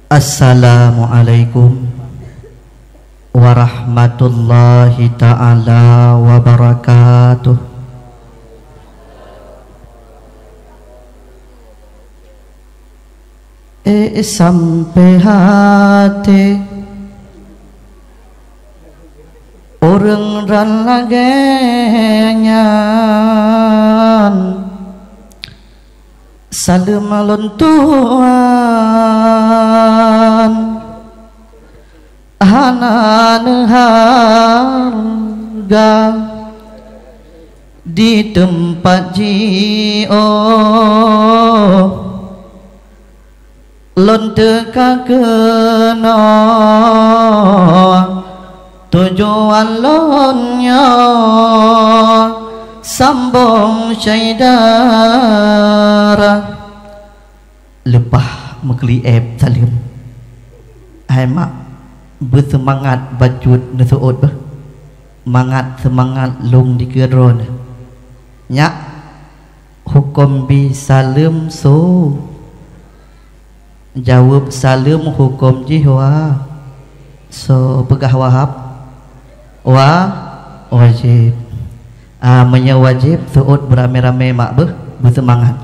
Assalamualaikum warahmatullahi ta'ala wabarakatuh. Sampai hati orang ran lagenyan salam lontuan hanan harga di tempat jio lon teka kena tujuan lonnya sambung syaidara lepah mekliep salim hai mak bersemangat bajut nesuot bah semangat long di keron nyak hukum bi salim so jawab salim hukum jihwa so pegah wahab wajib wajib suut beramai-ramai mak bersemangat.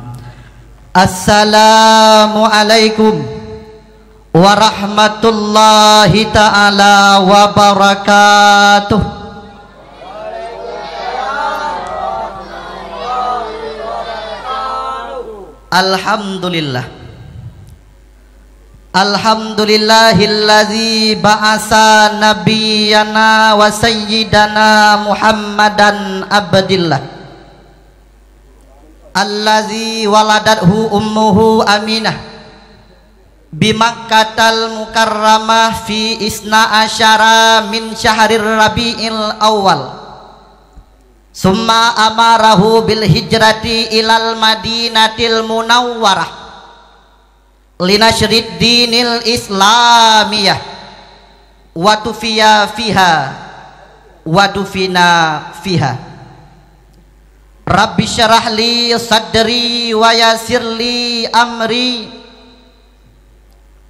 Assalamualaikum warahmatullahi ta'ala wabarakatuh. Alhamdulillah. Alhamdulillahilladzi ba'asa nabiyyana wa sayyidana Muhammadan abdillah allazi waladathu ummuhu aminah bimakkatal mukarramah fi isna asyara min syahrir rabi'il awal summa amarahu bil hijrati ilal madinatil munawwarah linashrid dinil islamiyah wa tufiya fiha wa dufina fiha. Rabbi syarah li sadri wa yassir li amri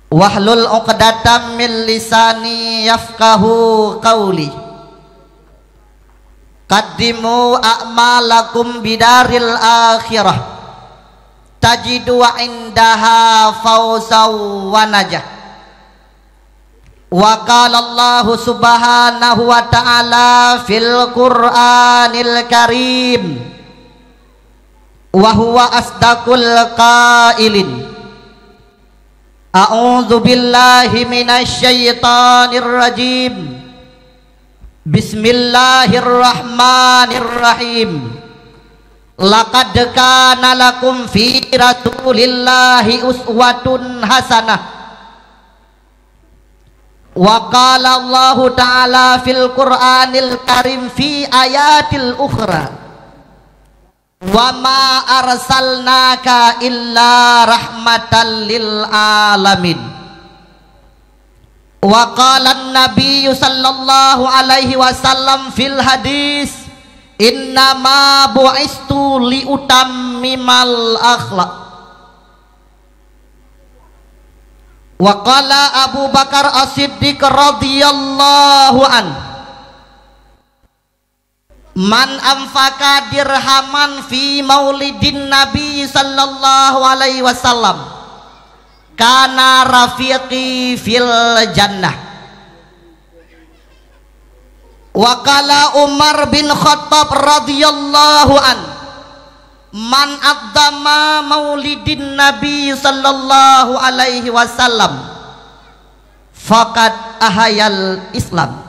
wahlul 'uqdatam min lisani yafqahu qawli. Qaddimu a'malakum bidaril akhirah tajidu indaha fawzaw wa najah. Wa qala Allah subhanahu wa ta'ala fil Qur'anil Karim wa huwa asdaqul qailin a'udzu billahi minasy syaithanir rajim bismillahirrahmanirrahim. Laqad kana lakum fi rasulillahi uswatun hasanah. Wa qala Allah ta'ala fil Qur'anil Karim fi ayatil ukhra wa ma arsalnaka illa rahmatan lil alamin. Wa qala an-nabiy sallallahu alaihi wasallam fil hadis innama bu'istu li utammimal akhlaq. Wa qala Abu Bakar As-Siddiq radhiyallahu an man anfaqa dirhaman fi maulidin nabi sallallahu alaihi wasallam kana rafiqi fil jannah. Wa qala Umar bin Khattab radhiyallahu an man aqdama maulidin nabi sallallahu alaihi wasallam faqad ahayal islam.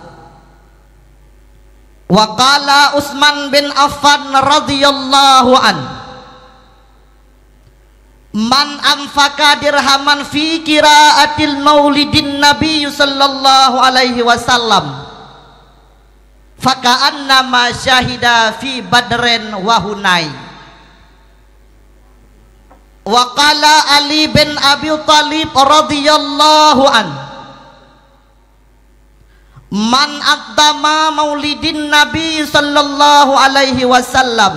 Wa qala Utsman bin Affan radhiyallahu an man anfaqa dirhaman fi qiraatil maulidin nabi sallallahu alaihi wasallam faka'annama syahida fi badrin wa hunay. Wa qala Ali bin Abi Thalib radhiyallahu an man aqdama maulidin nabi sallallahu alaihi wasallam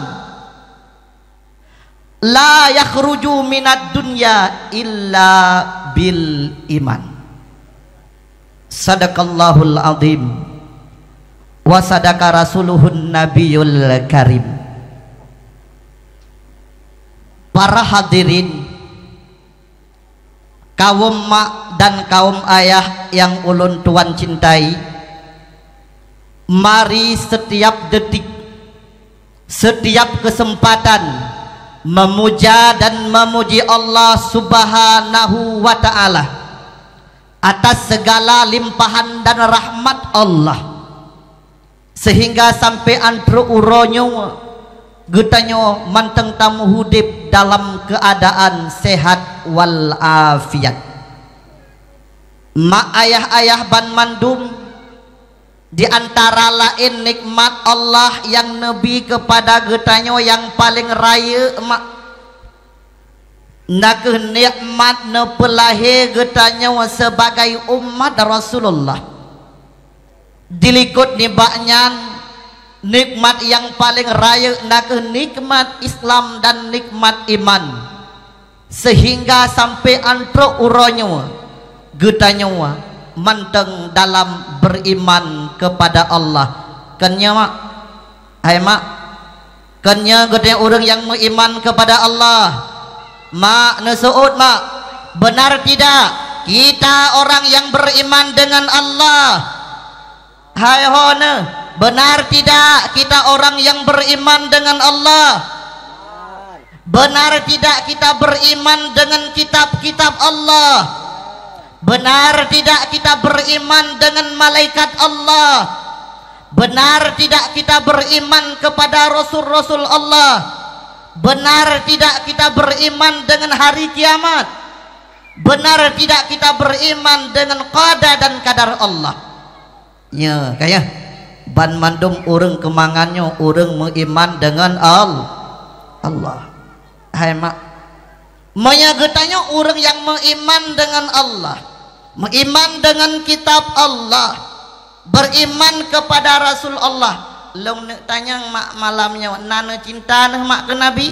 la yakhruju minad dunya illa bil iman. Sadaqallahul azim wa sadaqa rasuluhun nabiyul karim. Para hadirin, kaum mak dan kaum ayah yang ulun tuan cintai, mari setiap detik, setiap kesempatan memuja dan memuji Allah Subhanahu wa ta'ala atas segala limpahan dan rahmat Allah, sehingga sampai antro uronyo getanyo manteng tamu hudip dalam keadaan sehat wal afiat. Mak ayah-ayah ban mandum, di antara lain nikmat Allah yang nabi kepada getanyo yang paling raya mak nak nikmat nepelahe getanyo sebagai umat Rasulullah. Dilikut nibaknya nikmat yang paling raya nak nikmat Islam dan nikmat iman, sehingga sampai antro uronyo getanyo manteng dalam beriman kepada Allah. Kenya mak, hai mak, kenya gede orang yang beriman kepada Allah. Mak nesuut mak, benar tidak kita orang yang beriman dengan Allah? Hai hone, benar tidak kita orang yang beriman dengan Allah? Benar tidak kita beriman dengan kitab-kitab Allah? Benar tidak kita beriman dengan malaikat Allah? Benar tidak kita beriman kepada rasul-rasul Allah? Benar tidak kita beriman dengan hari kiamat? Benar tidak kita beriman dengan qada dan kadar Allah? Ya, kayak ban mandum urang kemangannya urang mengiman dengan Allah. Hai mak, menyagetanya urang yang mengiman dengan Allah, mengiman dengan kitab Allah, beriman kepada Rasul Allah. Long nak tanya mak malamnya nana cinta nah mak ke Nabi.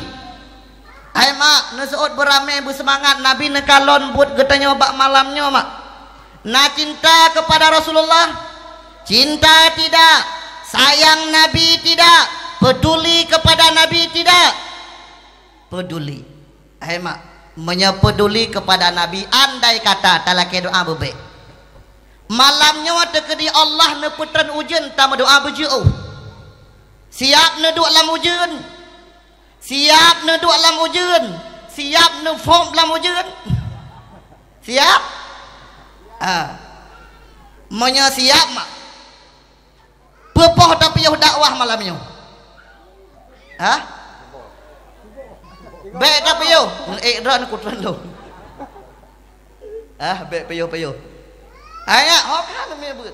Hai mak, nesuut beramai bersemangat Nabi nekalon buat getanya bak malamnya mak. Na cinta kepada Rasulullah? Cinta tidak, sayang Nabi tidak, peduli kepada Nabi tidak. Peduli. Hai mak, menyepeduli kepada Nabi andai kata talake doa bebek. Malamnya tekedi Allah neputran ujian tama doa berjauh. Siap neduk dalam ujian, siap neduk dalam ujian, siap nefom dalam ujian, siap. Menya siap mak. Pepoh tapi yauh dakwah malamnya. Baik tapi yauh, ikran kutran lo. Baik payuh. Ayah, hokan menyebut.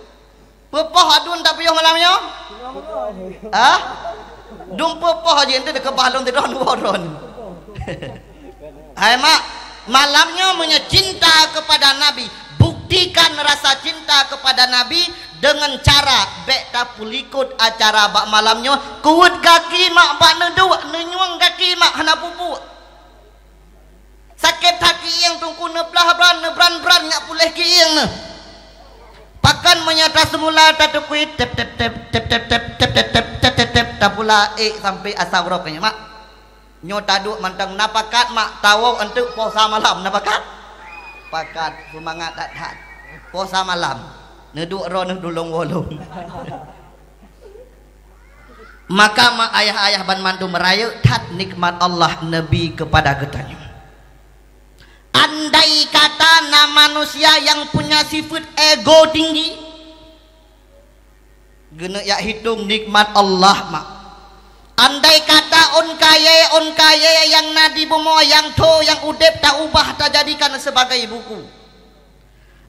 Pepoh adun tapi yauh malamnya. Dum pepoh aja ente dekat balong tidur waron. Hai mak, malamnya mencinta kepada Nabi. Buktikan rasa cinta kepada Nabi dengan cara bek tapulikut acara bak malamnya kuat kaki mak bak neduk nenyuang kaki mak hana pupu sakit kaki yang tungku nebran nyak pulih ki yang ne pakan menyata semula tatukui tep tapula sampai asawro kanya mak nyota duk mantang napakat mak tawo untuk puasa malam napakat pakat semangat tak puasa malam neduk ron dulung wolong. Maka mak ayah-ayah ban mandu meraya tat nikmat Allah Nabi kepada getanya. Andai kata manusia yang punya sifat ego tinggi gena ya hitung nikmat Allah mak. Andai kata on kaya yang nadi bumo yang to yang udep tak ubah tak jadikan sebagai buku.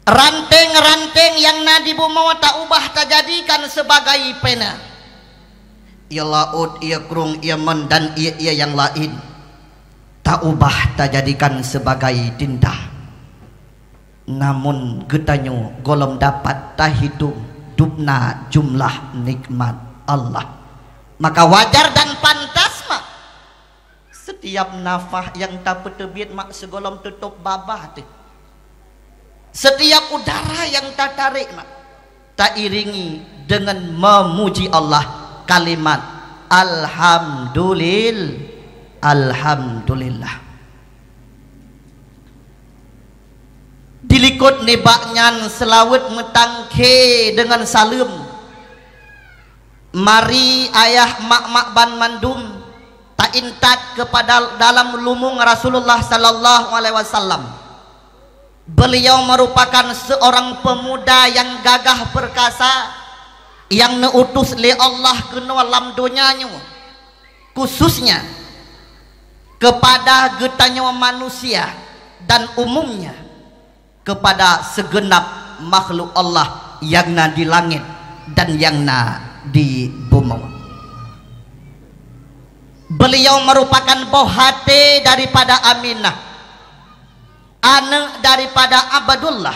Ranteng-ranteng yang nadi bumo tak ubah tak jadikan sebagai pena. Ia laut, ia kerung, ia men dan ia yang lain tak ubah tak jadikan sebagai tinta. Namun getanyo golom dapat tak hitung dupna jumlah nikmat Allah. Maka wajar dan pantas mak setiap nafah yang tak petebit mak segolom tutup babah tu. Setiap udara yang tak tarik mak, tak iringi dengan memuji Allah, kalimat alhamdulillah. Dilikut nebaknyan selawat metangke dengan salam. Mari ayah mak-mak ban mandum tak intat kepada dalam lumung Rasulullah sallallahu alaihi wasallam. Beliau merupakan seorang pemuda yang gagah perkasa, yang neutus oleh Allah ke alam dunianya, khususnya kepada getanya manusia dan umumnya kepada segenap makhluk Allah yang na di langit dan yang na di bumi. Beliau merupakan bohate daripada Aminah, anak daripada Abdullah,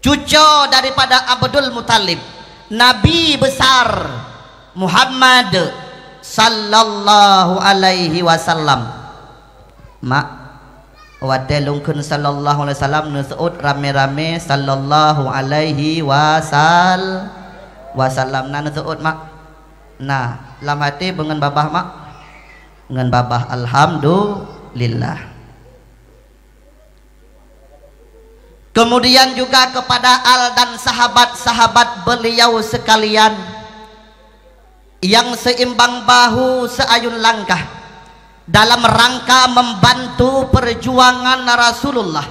cucu daripada Abdul Muthalib, Nabi besar Muhammad sallallahu alaihi wasallam. Mak wate lungkun sallallahu alaihi wasallam nusuut rame-rame sallallahu alaihi wasallam na nusuut mak. Nah, lam hati dengan babah mak, dengan babah alhamdulillah. Kemudian juga kepada al dan sahabat-sahabat beliau sekalian yang seimbang bahu seayun langkah dalam rangka membantu perjuangan Rasulullah.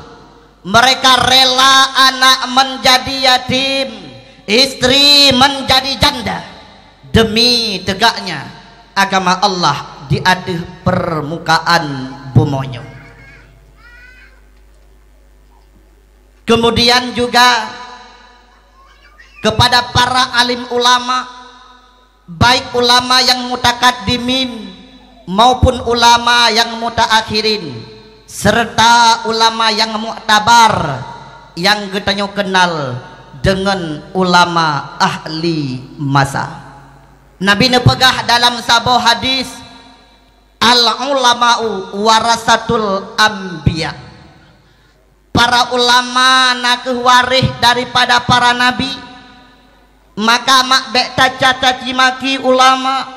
Mereka rela anak menjadi yatim, istri menjadi janda, demi tegaknya agama Allah di atas permukaan bumonyo. Kemudian juga kepada para alim ulama, baik ulama yang mutakaddimin maupun ulama yang mutaakhirin, serta ulama yang mu'tabar yang kita kenal dengan ulama ahli masa. Nabi nepegah dalam sebuah hadis, al ulama'u warasatul anbiya. Para ulama nak waris daripada para nabi, maka mak bek caci maki ulama,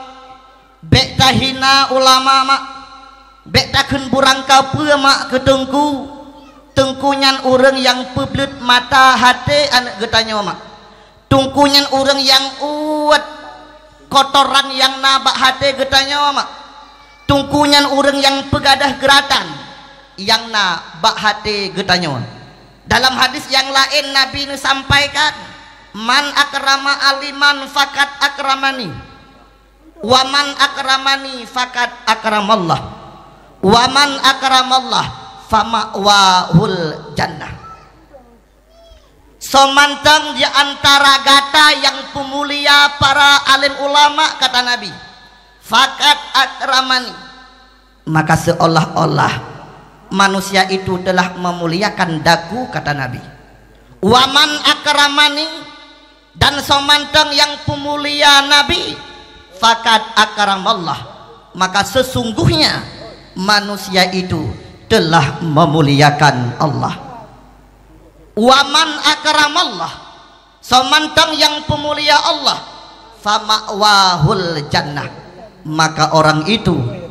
bek hina ulama mak, bek takun burang kapua mak ke tengkunyan orang yang peblut mata hati anak getanya mak, tungkunyan orang yang uat kotoran yang nabak hati getanya mak, tungkunyan orang yang pegadah geratan yang na bak hati getanya. Dalam hadis yang lain Nabi ini sampaikan, man akrama aliman fakat akramani, wa man akramani fakat akramallah, wa man akramallah fama'wahul jannah. Somantang di antara gata yang pemulia para alim ulama, kata Nabi, fakat akramani, maka seolah-olah manusia itu telah memuliakan daku, kata Nabi. Waman akramani, dan somantang yang pemulia Nabi, fakat akramallah, maka sesungguhnya manusia itu telah memuliakan Allah. Waman akramallah, somantang yang pemulia Allah, fama'wahul jannah, maka orang itu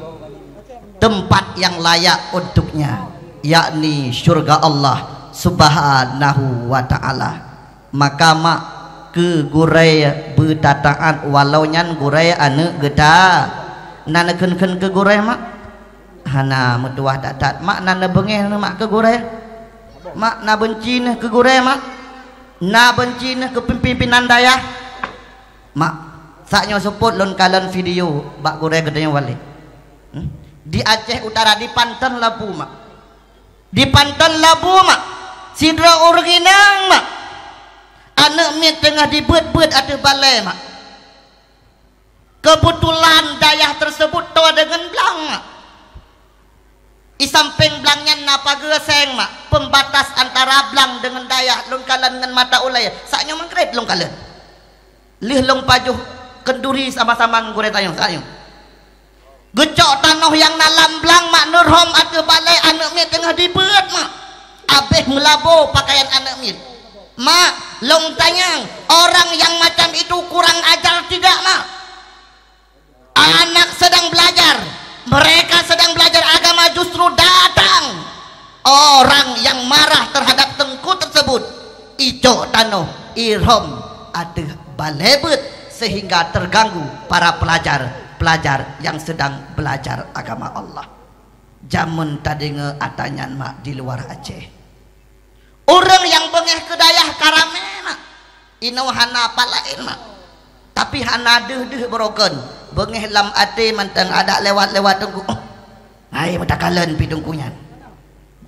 tempat yang layak untuknya, yakni surga Allah subhanahu wa ta'ala. Maka mak ke gurai betataan walau nyan gurai ane geta nana ken ke gurai mak hana mutuah datat mak nana bengeh mak ke gurai mak na benci ke gurai mak na benci ke pimpinan daya mak saknya support lon kalan video bak gurai gedenya wali di Aceh Utara, di Pantan Labu mak, di Pantan Labu mak, sidra original mak, anak mit tengah dibet-bet ada balai mak. Kebetulan dayah tersebut tahu dengan belang mak, di samping belangnya napa geseng mak, pembatas antara belang dengan dayah, longkalan dengan mata ulai, saknya mengkret longkalan, lih long pajuh kenduri sama-sama ngure tayang sayang. Gecok tanah yang dalam belang mak nurhom atau balai anak mi tengah dibuat mak abeh melabo pakaian anak mit. Mak, long tanya, orang yang macam itu kurang ajar tidak, Mak? Anak sedang belajar, mereka sedang belajar agama, justru datang orang yang marah terhadap tengku tersebut. Ijo tano irhom ada balebet, sehingga terganggu para pelajar yang sedang belajar agama Allah. Jamun tadi ngeatanyan mak di luar Aceh. Orang yang bengeh kedayah karame mak, ino hana palain mak. Tapi hana deh broken. Bengeh lam ate mantang ada lewat tunggu. Hai metakalan pidungkunya.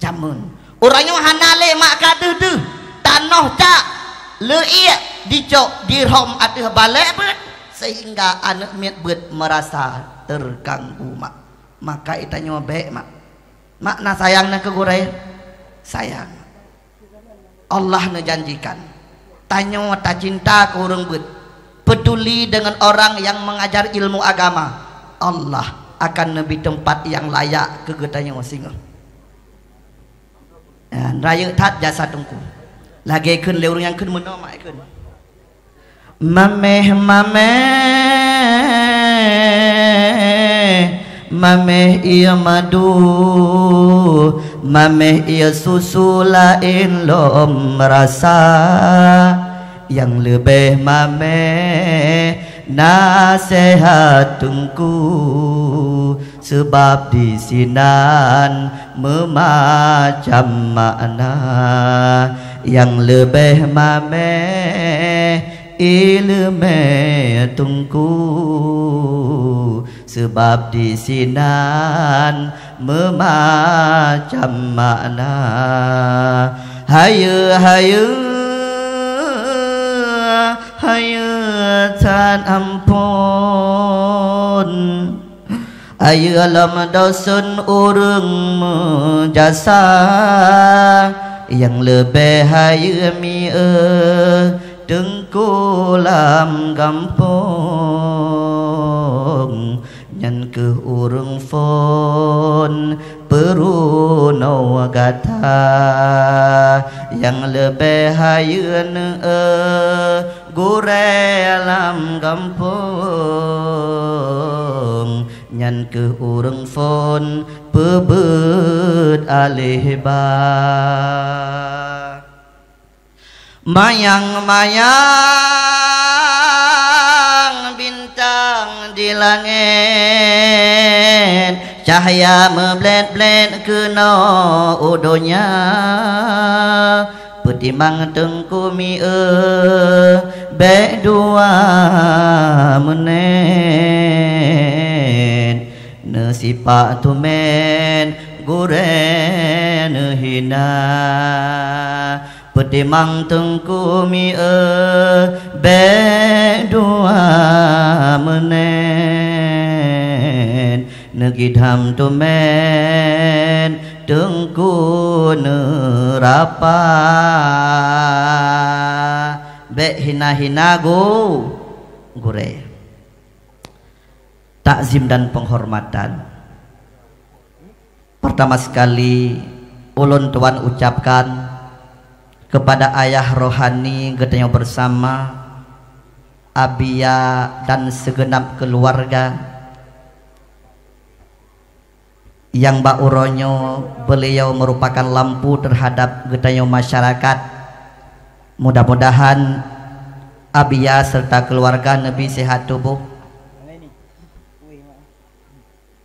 Jamun. Orangnya hana le mak kadeh tanoh cak leuieu dicok dirhom ateh balik bet, sehingga anak mit bet merasa terganggu mak. Maka itanya baik mak. Makna sayangna ke guraya sayang. Allah menjanjikan tanyo tak cinta ke orang bet, peduli dengan orang yang mengajar ilmu agama, Allah akan lebih tempat yang layak ke getanya singa. Raya tat jasa tungku lagi kun leurung yang kun menomai kun mameh iya madu, mameh iya susu lain lom rasa, yang lebih mameh nasihat tungku, sebab di sinan memacam makna, yang lebih mameh ilmu tungku, sebab di sinan memacam makna. Hayu tan ampun, ayu alam dosun urung menjasa, yang lebih hayu tengkulam kampung, nyan ke urung fon peruno gata, yang lebih hayun gurelam kampung, nyan ke urung fon pebet alihba. Mayang-mayang bintang di langit, cahaya memblet-blet kena udonya, petimbang tengkumi bek dua menit, nesipak tumen guren hina, petimbang tengkumi bek dua menit, negidham tumen tengku nerapa, bek hina-hina gure. Takzim dan penghormatan. Pertama sekali ulun tuan ucapkan kepada ayah rohani gedenya bersama, abia dan segenap keluarga yang bauronyo beliau merupakan lampu terhadap gedenya masyarakat. Mudah-mudahan abia serta keluarga Nabi sehat tubuh,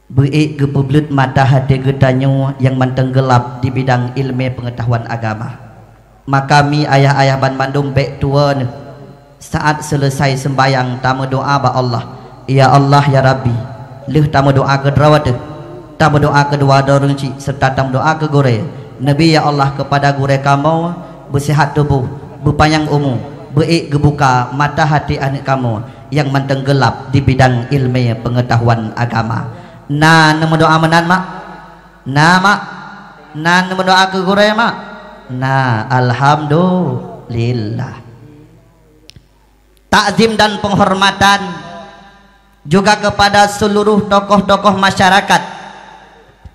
beik gepublit mata hati gedanya yang mentenggelap di bidang ilmu pengetahuan agama. Maka mi ayah-ayah ban Bandung bek tuan saat selesai sembayang tamu doa ba Allah, ya Allah ya Rabbi, leh tamu doa ke derawat, tamu doa kedua dorungci serta tamu doa ke gore Nabi, ya Allah kepada gore kamu bersihat tubuh, berpanjang umur, beik gebuka mata hati anak kamu yang mentenggelap di bidang ilmu pengetahuan agama. Nah nama doa menan mak, nah mak, nah nama doa ke gore mak. Nah, alhamdulillah. Takzim dan penghormatan juga kepada seluruh tokoh-tokoh masyarakat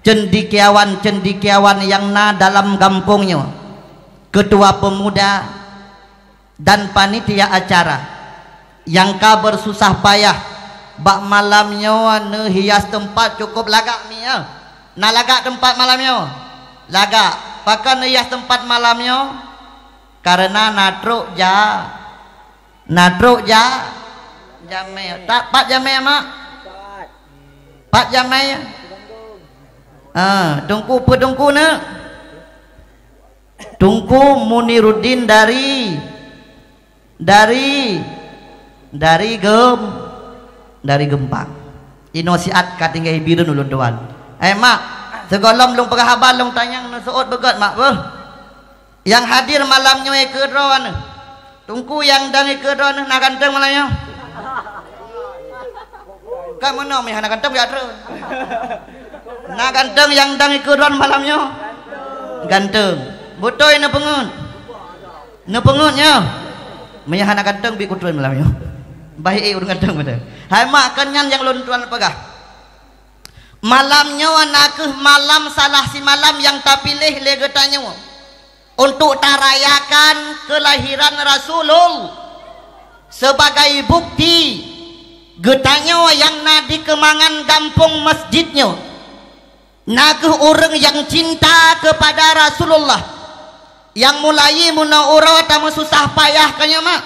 cendikiawan yang dalam kampungnya, ketua pemuda dan panitia acara yang bersusah payah bak malamnya hias tempat cukup lagak mia. Nah lagak tempat malamnya, lagak pakai hias tempat malamnya karena natruk jame tak pak jame mak pak jame tungku pedungku ne tungku Muniruddin dari Gempang inosiat katinggai birun ulun tuan mak segolong lung perahaban lung tanyang nusuot begat mak yang hadir malamnya kedron tungku yang dari kedron nak ganteng malamnya kamu nom ya nak ganteng ya nak ganteng yang dari kedron malamnya ganteng butoy na pengunnya maya anak ganteng bi kutron malamnya baik urang ganteng betul hai mak kenyan yang lun tuan pegah malamnya anak malam salah si malam yang tak pilih legetanya untuk tarayakan kelahiran Rasulullah sebagai bukti getanya yang di kemangan kampung masjidnya nakuh orang yang cinta kepada Rasulullah yang mulai munaura tamu susah payah kanya mak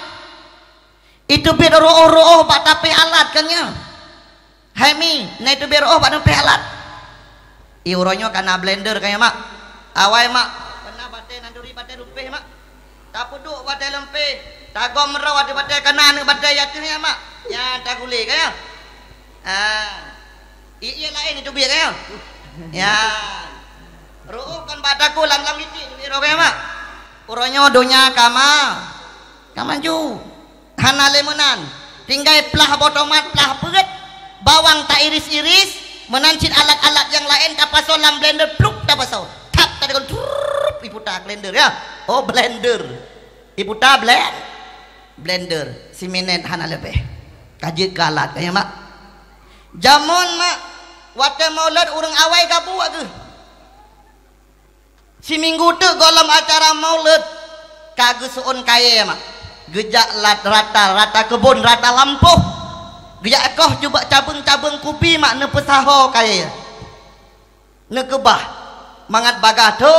itu biar roh pak tapi alat kanya hai mi nah itu biar roh pak tapi alat iuronya karena blender kanya mak awai mak nanduri batai lumpih mak tak puduk batai lumpih tak gomro batai kanan batai yatirnya mak ya tak gulih kaya iya lain itu biar kaya ya ruuh kan bataku lam itu biar kaya mak uronya donya kamaju hana lemonan tinggal pelah botomat pelah peget bawang tak iris-iris menancit alat-alat yang lain kapasol lam blender pluk kapasol tap tadi kon iputa blender ya oh blender iputa blender si minet hana lebih kajit galat kaya mak jamon mak wate maulid urang awai gabu ke si minggu tu golem acara maulid kagak suun kaya mak gejak rata kebun rata lampuh gejak koh coba cabeng kupi mak ne pesaho kaya ne kebah mangat bagah tu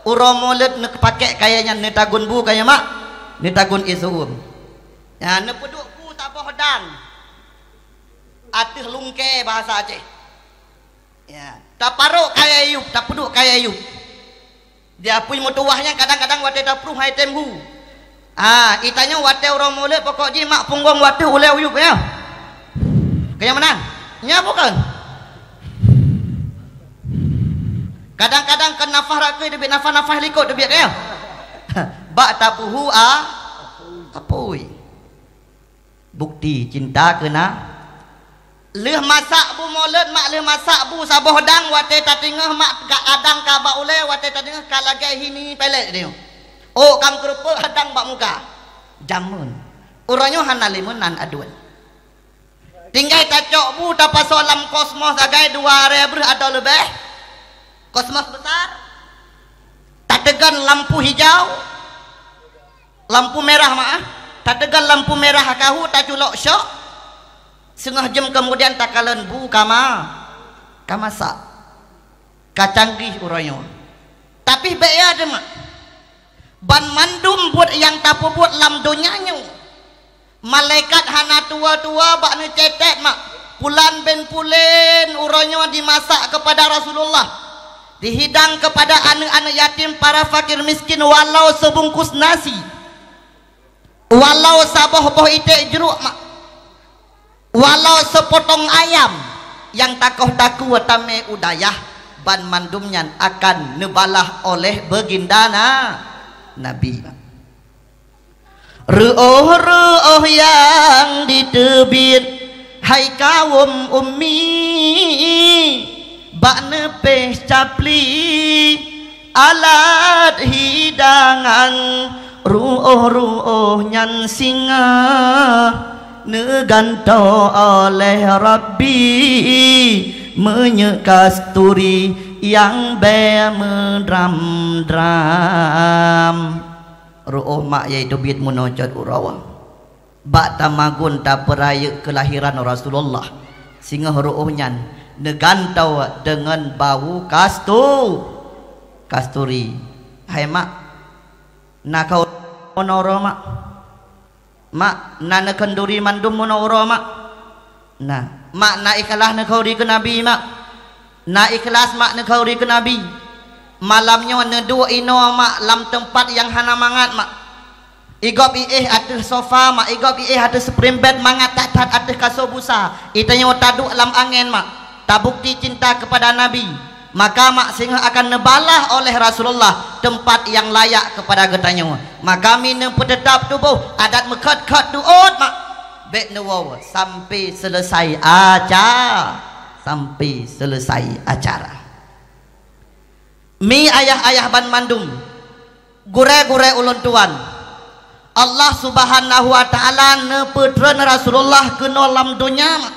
uro maulid ne pakai kayanya ne tagun bu kaya mak ne tagun isuun ya ne peduk ku tak bohdang atih lungke bahasa Aceh ya tak paruk kaya yuk tak peduk kaya yuk dia punya mutuahnya kadang-kadang wate dapruh hai tembu itanya wate uro maulid pokok ji mak punggung wate uleu yuk ya kaya mana nya bukan kadang-kadang kan nafah rakyat debit nafah likut debit ya bak tapuhu apoi bukti cinta kena leh masak bu maulid mak leh masak bu saboh dang wate tatingah mak ka adang ka ba ule wate tatingah ka lagi hini pelet dia oh kam kerupuk adang bak muka jamun uranyo hana limunan aduan tinggal tacok bu tapasolam kosmos agai 2000 atau lebih kosmos besar tategan lampu hijau lampu merah maaf tategan lampu merah kahu taculok syok setengah jam kemudian takalan bu kamasa kacanggih uranyo tapi bea ada mak ban mandum buat yang tapu buat lam donyanya malaikat hana tua-tua bak ne cetek mak pulan ben pulen uranyo dimasak kepada Rasulullah dihidang kepada anak-anak yatim para fakir miskin walau sebungkus nasi walau saboh-boh itik jeruk mak walau sepotong ayam yang takoh-taku watame udayah ban mandumnya akan nebalah oleh begindana Nabi ru'uh yang ditebit hai kaum ummi bak nepeh capli alat hidangan ru'uh nyan singa neganto oleh Rabbi Menye kasturi yang bermedram-dram. Ru'uh mak yaitu bid munajat urawa. Bak tamagun ta peraya kelahiran Rasulullah. Sehingga ru'uhnya negantau dengan bau kasturi. Hai mak, nak kau monoro mak, nana kenduri mandum monoro mak, mak na ikhlas nak kau di ke Nabi mak, na ikhlas mak nak kau di ke Nabi. Malamnya na dua ino mak lam tempat yang hana mangat mak. Igop ieh atas sofa mak, igop ieh atas spring bed mangat tat atas kasur busa. Itanya taduk lam angin mak. Tak bukti cinta kepada Nabi. Maka mak sehingga akan nebalah oleh Rasulullah tempat yang layak kepada getanya. Maka kami tetap tubuh adat mekat-kat duot mak bek nuwaw sampai selesai acara. Mi ayah-ayah ban mandum, gure-gure ulun tuan. Allah Subhanahu wa taala nepetreun Rasulullah ke dalam dunia mak,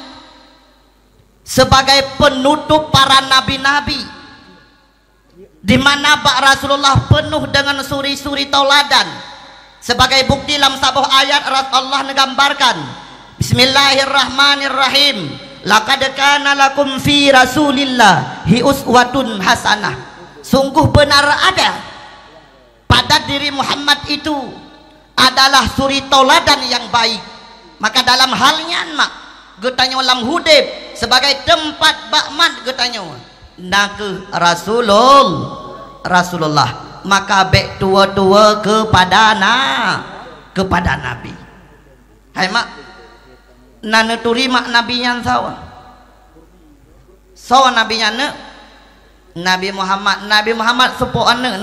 sebagai penutup para nabi-nabi, di mana Pak Rasulullah penuh dengan suri-suri tauladan. Sebagai bukti dalam sebuah ayat Allah menggambarkan, Bismillahirrahmanirrahim, laqad kana lakum fi rasulillahi uswatun hasanah. Sungguh benar ada pada diri Muhammad itu adalah suri tauladan yang baik. Maka dalam halnya mak getanya lam hudib sebagai tempat bakmat getanya nak Rasulullah, maka bek tua-tua kepada Nabi. Hai mak, nana turi mak Nabi yang sawa Nabi yang Nabi Muhammad supo ane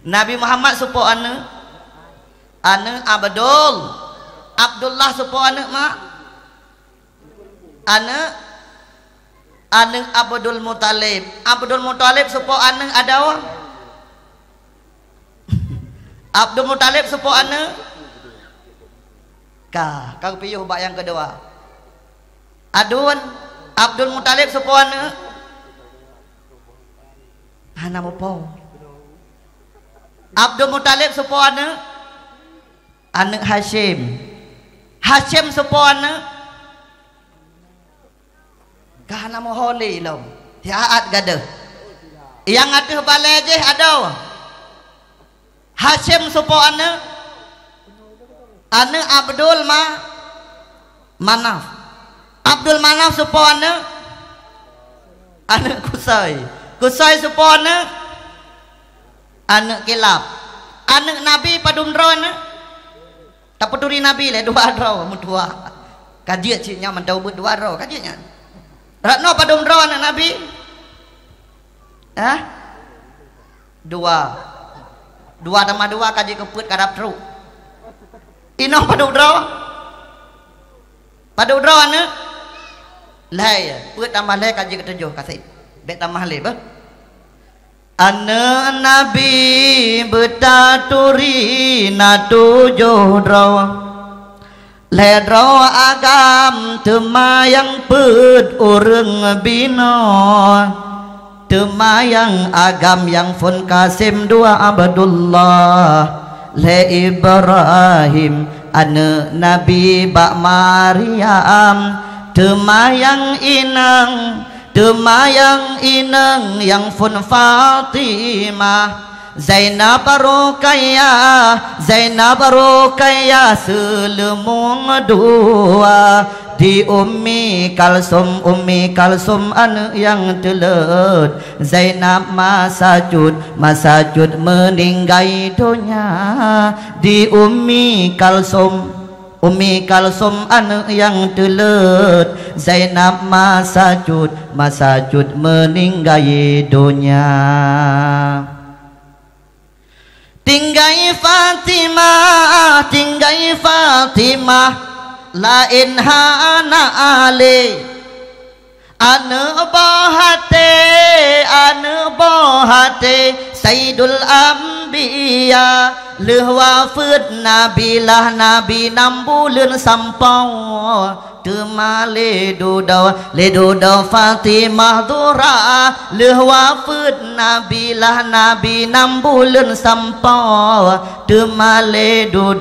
Nabi Muhammad supo ane Abdullah supo ane mak ane Abdul Muttalib supo ane ada Abdul Muttalib supo ane kau piyuh bak yang kedua adun Abdul Muttalib supo ane hana mopo Abdul Muttalib supo ane Hashim supo ane kahana moholi lo tiaat gade yang ada balai je ada Hashim supo ane Abdul Manaf Abdul Manaf supo ane Kusai supo ane Kilab Nabi padumdro ane tak peduli Nabi le dua ro mudua kajian ciknya mendau berdua ro kajiannya Ratno padumdro ane Nabi dua tambah dua kaji keput kadap truk ino padumdro ane lai put tambah lai kaji ketujuh kasih bek tambah lai bah ane Nabi betaturi na tujuh draw le draw agam temayang put ureng bino temayang agam yang fun Kasim dua Abdullah le Ibrahim ane Nabi bak Maryam temayang inang yang fun Fatimah Zainab Rukayah selemung dua di Ummi Kalsum anu yang telut Zainab masajud meninggai dunia di Ummi Kalsum anu yang telut Zainab masajud meninggai dunia tinggai Fatimah lain hana ale anu bohate Sayyidul Anbiya leuh wafud nabi 6 bulan sampau temale do Fatimah Zura leh wafat nabi lah nabi 6 bulan sampau temale do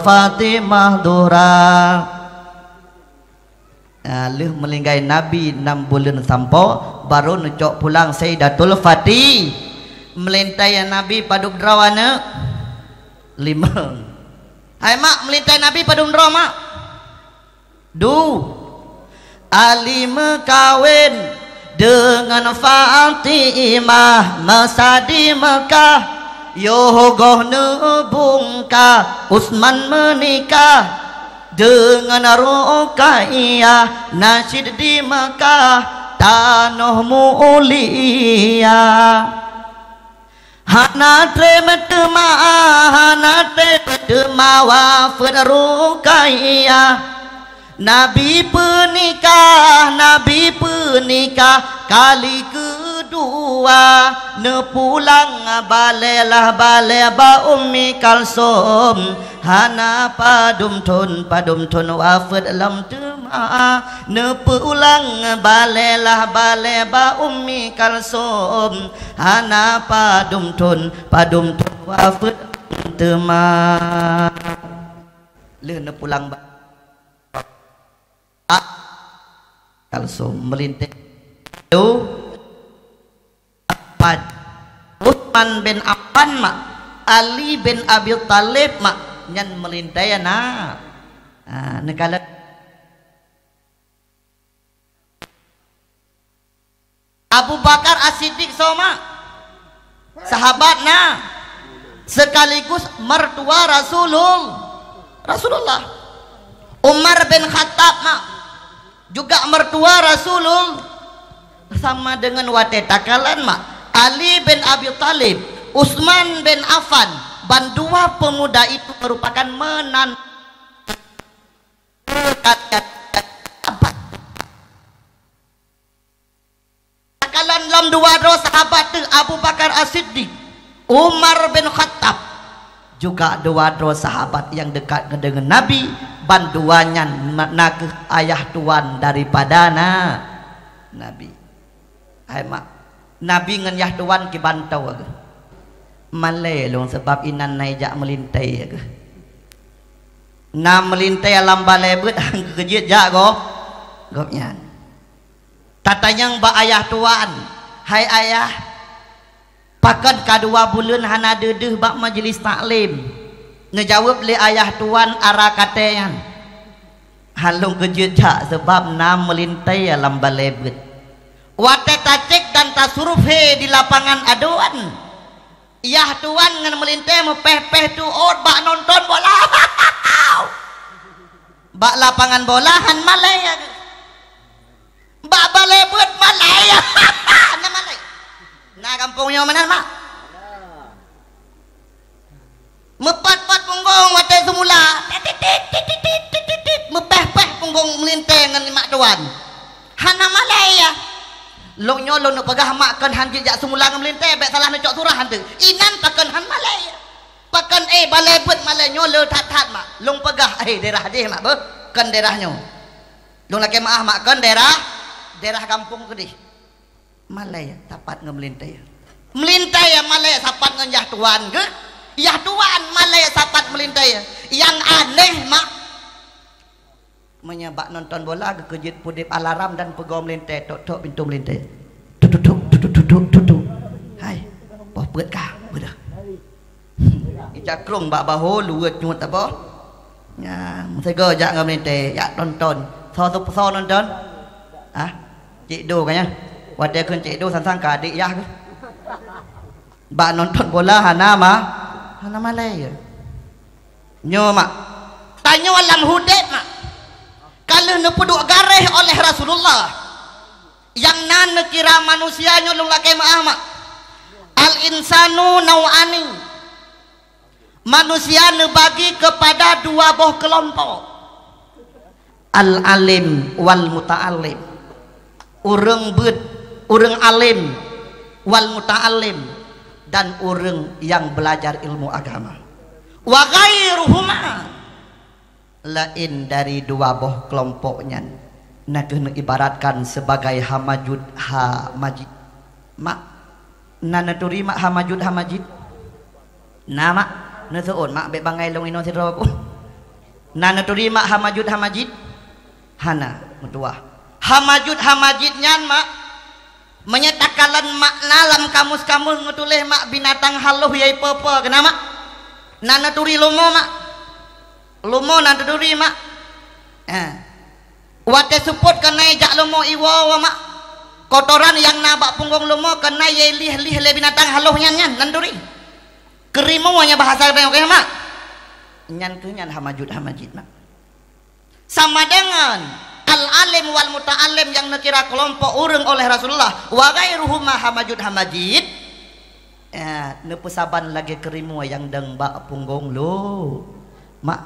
Fatimah Zura leh melinggai nabi 6 bulan sampau baru necok pulang Sayyidatul Fatih melintai nabi paduk drawana 5. Hai mak melintai nabi padung dro mak Ali kawin dengan Fatimah masa di Mekah Yogoh nebungkah Utsman menikah dengan Ruqayyah nasyid di Mekah tanah mulia Hana trema wafat Ruqayyah Nabi penikah kali kedua nepulang balelah ba Ummi Kalsum hana padum tun wafat lam tema nepulang balelah ba Ummi Kalsum hana padum tun wafat tema le nepulang Kalsum melintai itu Utsman bin Affan mak Ali bin Abi Thalib mak nyan melintai nekala Abu Bakar As-Siddiq sama sahabatnya sekaligus mertua Rasulullah Umar bin Khattab mak juga mertua Rasulullah sama dengan watetakalan mak Ali bin Abi Thalib Utsman bin Affan bandua pemuda itu merupakan menan takalan lam dua sahabat Abu Bakar As-Siddiq Umar bin Khattab juga dua sahabat yang dekat dengan Nabi banduannya nak ayah tuan daripada Nabi hai mak Nabi ngan yah tuan ki bantau ke malai long sebab inan naijak melintai ke melintai alam balai bet kejit jak gopnya tatanyang ba ayah tuan hai ayah pakan kadua bulan hana dedeh bak majlis taklim ngejawab le ayah tuan arah katean halung kejejak sebab melintai alam balebet wate tacek dan tasurufhe di lapangan aduan ayah tuan ngan melintai mepeh-peh tu bak nonton bola bak lapangan bolahan malaya bak balebet malaya malaya nah kampungnya mana mak mepat-pat punggung watai semula mepeh-peh punggung melintai dengan mak tuan hana malaya long nyolong nak pegah mak kan han jejak semula dengan melintai baik salah nak cok surah hantu inan pakan han malaya pakan balai bet malai nyolo tat-tat mak long pegah daerah dia mak ber kan daerahnya long laki maah mak kan daerah kampung ke di malaya tapat dengan melintai malaya sapat dengan yah tuan ke yah tuan malaya sapat melintai yang aneh mak menyebab nonton bola kejit pudip alarm dan pegawai melintai tok pintu melintai tutup hai boh beut kah bedah jakrung bak bahu luwet nyut apa ya mesti jak ngam melintai ya nonton so nonton cik do kanya wadah kun cik do sang ka adik yah ke bak nonton bola hana malaya nyo mak tanya alam hudib mak kalau nepeduk gareh oleh Rasulullah yang nan kira manusianya lung lakai maaf mak al insanu nau'ani manusia nebagi kepada dua boh kelompok al alim wal muta'alim urang alim wal muta'alim dan orang yang belajar ilmu agama wa ghairuhuma lain dari dua boh kelompoknya. Nak kena ibaratkan sebagai hamajud hamajid. Mak nana turi mak hamajud hamajid. Nah mak nasuun mak be bangai long ino sira ko. Nana turi mak hamajud hamajid. Hana mutua. Hamajud hamajid nyan mak menyatakan makna lam kamus-kamus ngutuleh mak binatang haluh yai pepe kenapa mak? Nana turi lomo mak. Lomo nana turi mak. Wate support kena jak lomo iwa mak. Kotoran yang nabak punggung lomo kena yai lih-lih le binatang haluh nyan nan turi. Kerimu hanya bahasa yang oke mak. Nyan tu nyan hamajud hamajid mak. Sama dengan al-alim wal muta'alim yang nakira kelompok urang oleh Rasulullah wa ghairuhum hamajud hamajid. Nepusaban lagi kerimu yang deng bak punggung lo. Mak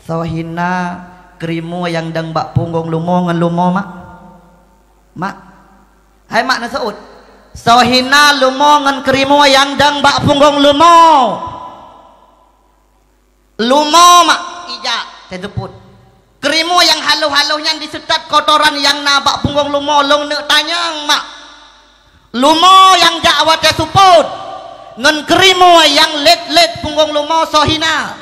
sohina kerimu yang deng bak punggung lumo ngan lumo mak. Mak. Hai mak nasaud. Sohina lumo ngan kerimu yang deng bak punggung lumo. Lumo mak ija teteput. Kerimu yang haluh-haluhnya disetat kotoran yang nabak punggung lumo long nek tanyang mak. Lumo yang jak wate support ngan kerimu yang let punggung lumo sohina.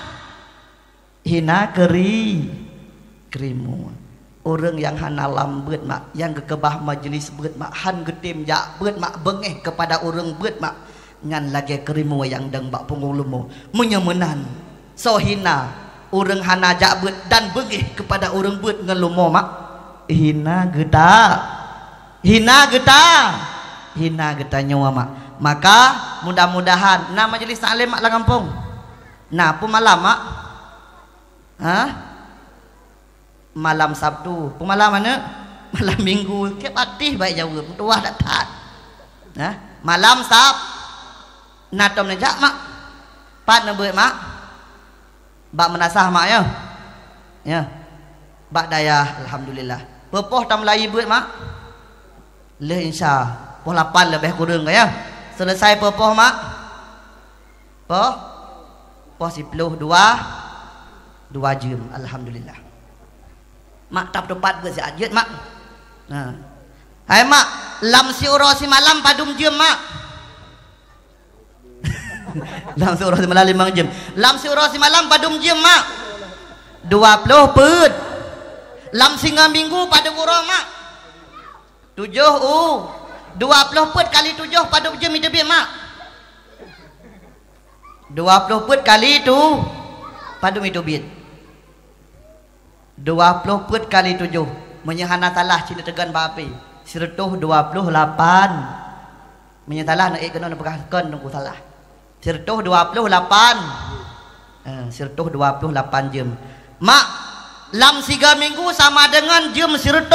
Hina kerimu. Orang yang hana lambeut mak, yang kekebah majelis beut mak, han getim jak beut mak bengeh kepada orang beut mak. Ngan lagi kerimu yang deng bak punggung lumo menyemenan sohina. Orang hana jak beut dan bengeh kepada orang beut ngan lumo mak. Hina geta nyawa mak. Maka mudah-mudahan na majelis taklim mak lang kampung. Nah pemalam mak. Malam Sabtu, pemalam mana? Malam Minggu. Ke patih baik jauh, tua dak tat. Malam natom najak mak. Pat na beut mak. Bak menasah mak ya. Ya. Bak daya alhamdulillah. Pepoh tam lai beut mak. Le insya poh 8 lebih kurang ya. Selesai pepoh mak. Poh 10 2 jam alhamdulillah. Mak tap tepat ke si ajit mak. Hai mak, lam si uro si malam padum jam mak. Lam si uro si malam 5 jam. Lam si uro si malam padum jam mak. 20 peut. Lam singa minggu padum uro mak. 7 20 peut kali 7 padum jam hidup mak. 20 peut kali itu padum hidup 20 peut kali 7 menyahana talah cina tegan bapi 128 menyatalah nak kena nak pegahkan nunggu salah 128 jam mak lam 3 minggu sama dengan jam 128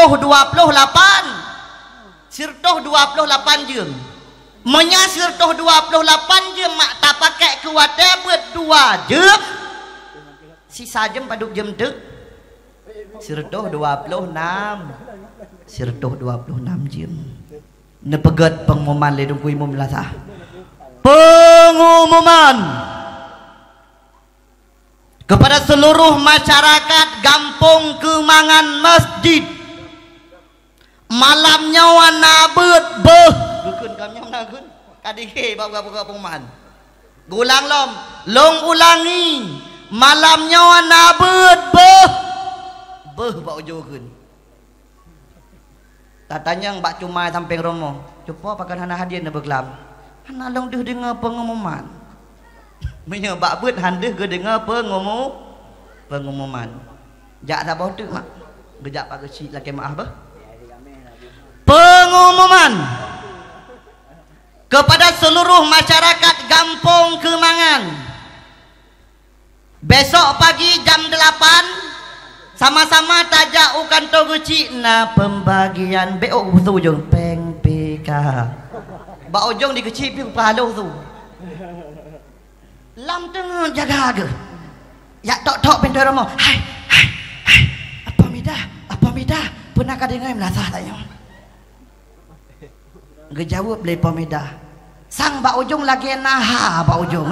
jam menya 128 jam mak tak pakai kuatnya buat 2 jam sisa jam paduk jam dek 126 jam nepegat pengumuman ledung ku imum lasah pengumuman kepada seluruh masyarakat Gampung Kemangan Masjid malamnya wana beut beuh dukun kami nagun kadike buka pengumuman gulang long ulangi malamnya wana beut beuh bak ujokeun katanya bak cuma samping romo coba pakai hana hadiah na beglam hana long deuh dengar pengumuman menya bak beut handeuh ge dengar pengumuman jak sabah tu mak gejak pak kecil laki maaf bah pengumuman kepada seluruh masyarakat Gampung Kemangan besok pagi jam 8 sama-sama tajak ukan toguci na pembagian BO tu ujung peng PK ba ujung dikecil pi pahalu tu lam tengah jaga ke ya tok pintu romo hai apa midah pernah kadengai melasah tanya ngejawab le pamidah sang ba ujung lagi naha ba ujung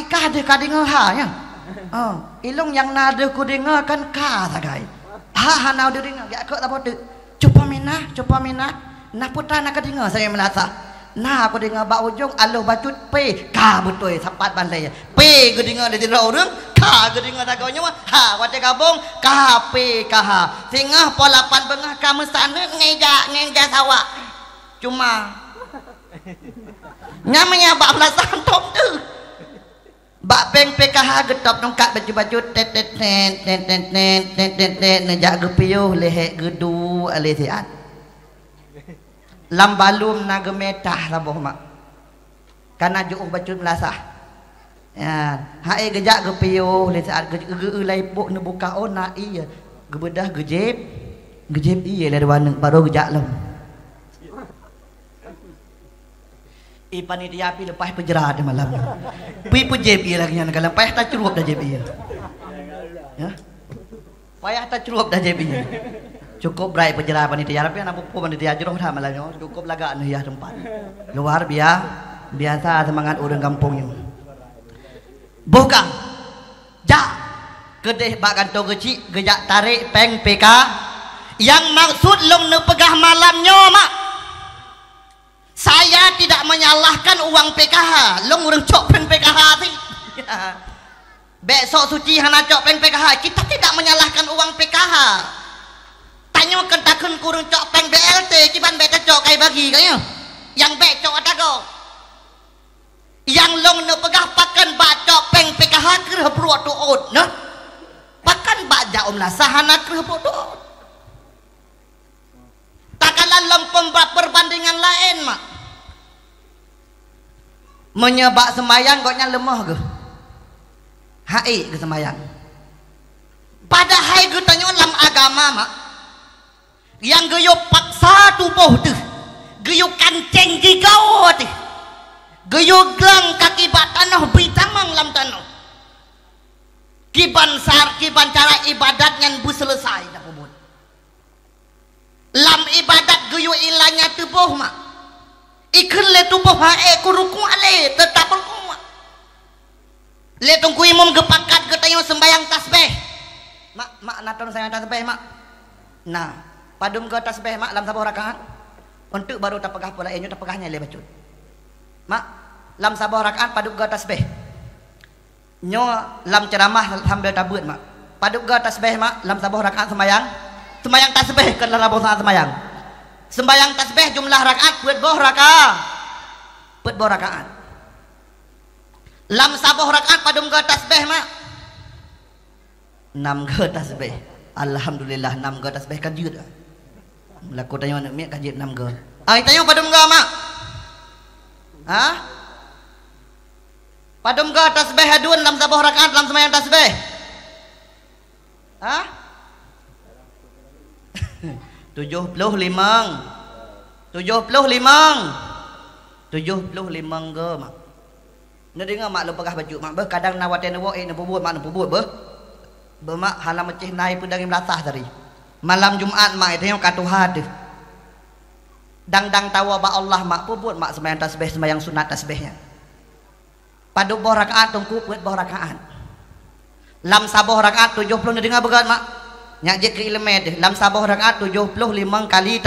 ikah de kadengai ha nya Ilung yang nada ku dengar kan ka sagai. Hanau dia dengar gak kau tak boleh. Coba mina. Nah putra nak dengar saya melasa. Nah aku dengar bak ujung aloh bacut pe ka betul sapat bandai. Pe ku dengar dari orang ka ku dengar tak kau nyawa. Ha wate kabung ka pe ka ha. Singah polapan bengah kamu sana ngeja sawak. Cuma namanya bak belasan top tu. Bak peng PKH getop nongkat baju-baju tet nejak gepiuh lehek gedu ale siat. Lam balum naga metah laboh mak. Kana juuh baju melasah. Ya, hae gejak gepiuh le siat ge laipuk ne buka ona iya. Gebedah gejep iya le warna baru gejak lem. Panitia pi lepas penjara de malam. Pi pujeb ia lagi yang kalau payah tak curup dah jeb ia. Ya. Payah tak curup dah jeb ia. Cukup berai penjara panitia tapi anak pupu panitia jeroh dah malam cukup laga anu ya tempat. Luar biasa semangat orang kampungnya. Bukan. Jak kedeh bak kantong kecil gejak tarik peng PK yang maksud long ne pegah malamnya mak. Saya tidak menyalahkan uang PKH. Long orang cok peng PKH sih. Besok suci hana cok peng PKH. Kita tidak menyalahkan uang PKH. Tanya kentakun kurang cok peng BLT. Kiban beta cok kai bagi kaya. Yang bek cok ada go. Yang long ne pegah pakan bak cok peng PKH kerah peruat tuot. Nah, pakan bak jaum lah sahana kerah peruat tuot. Takalan lempem perbandingan lain mak. Menyebak sembayang goknya lemah ke? Hai ke sembayang. Padahal ke tanya dalam agama mak. Yang geyo paksa tubuh tu. Geyo kancing gigau tu. Geyo gelang kaki bat tanah bitamang lam tanah. Kiban cara ibadat yang bu selesai dah pun. Lam ibadat geyo ilanya tubuh mak. Ikan le tubuh hae kuruku ale tetap berkuat. Le tungku imam gepakat getayo sembayang tasbih. Mak naton saya tasbih mak. Nah, padum ke tasbih mak lam sabah rakaat. Untuk baru tapegah pula enyo tapegahnya le bacut. Mak, lam sabah rakaat padum ke tasbih. Nyo lam ceramah sambil tabut mak. Padum ke tasbih mak lam sabah rakaat sembayang. Sembayang tasbih ke dalam bosan sembayang. Sembayang tasbih jumlah rakaat buat boh rakaat. Lam saboh rakaat padum ke tasbih mak. 6 ke tasbih. Alhamdulillah 6 ke tasbih kan jud. Laku tanya nak mek kajit 6 ke. Ai tanya padum ke mak. Ha? Padum ke tasbih adun lam saboh rakaat lam sembayang tasbih. Ha? 75 ke mak. Nak dengar mak lu pegah baju mak beh kadang nawaten wo nak buat mak nak buat beh. Be mak halam mecih naik pun dari melatah tadi. Malam Jumaat mak itu yang katuhad. Dang tawa ba Allah mak buat mak sembahyang tasbih sembahyang sunat tasbihnya. Padu boh rakaat tungku buat boh rakaat. Lam saboh rakaat 70 nak dengar begat mak. Nyak je ke ilmu lam saboh rakaat 75 kali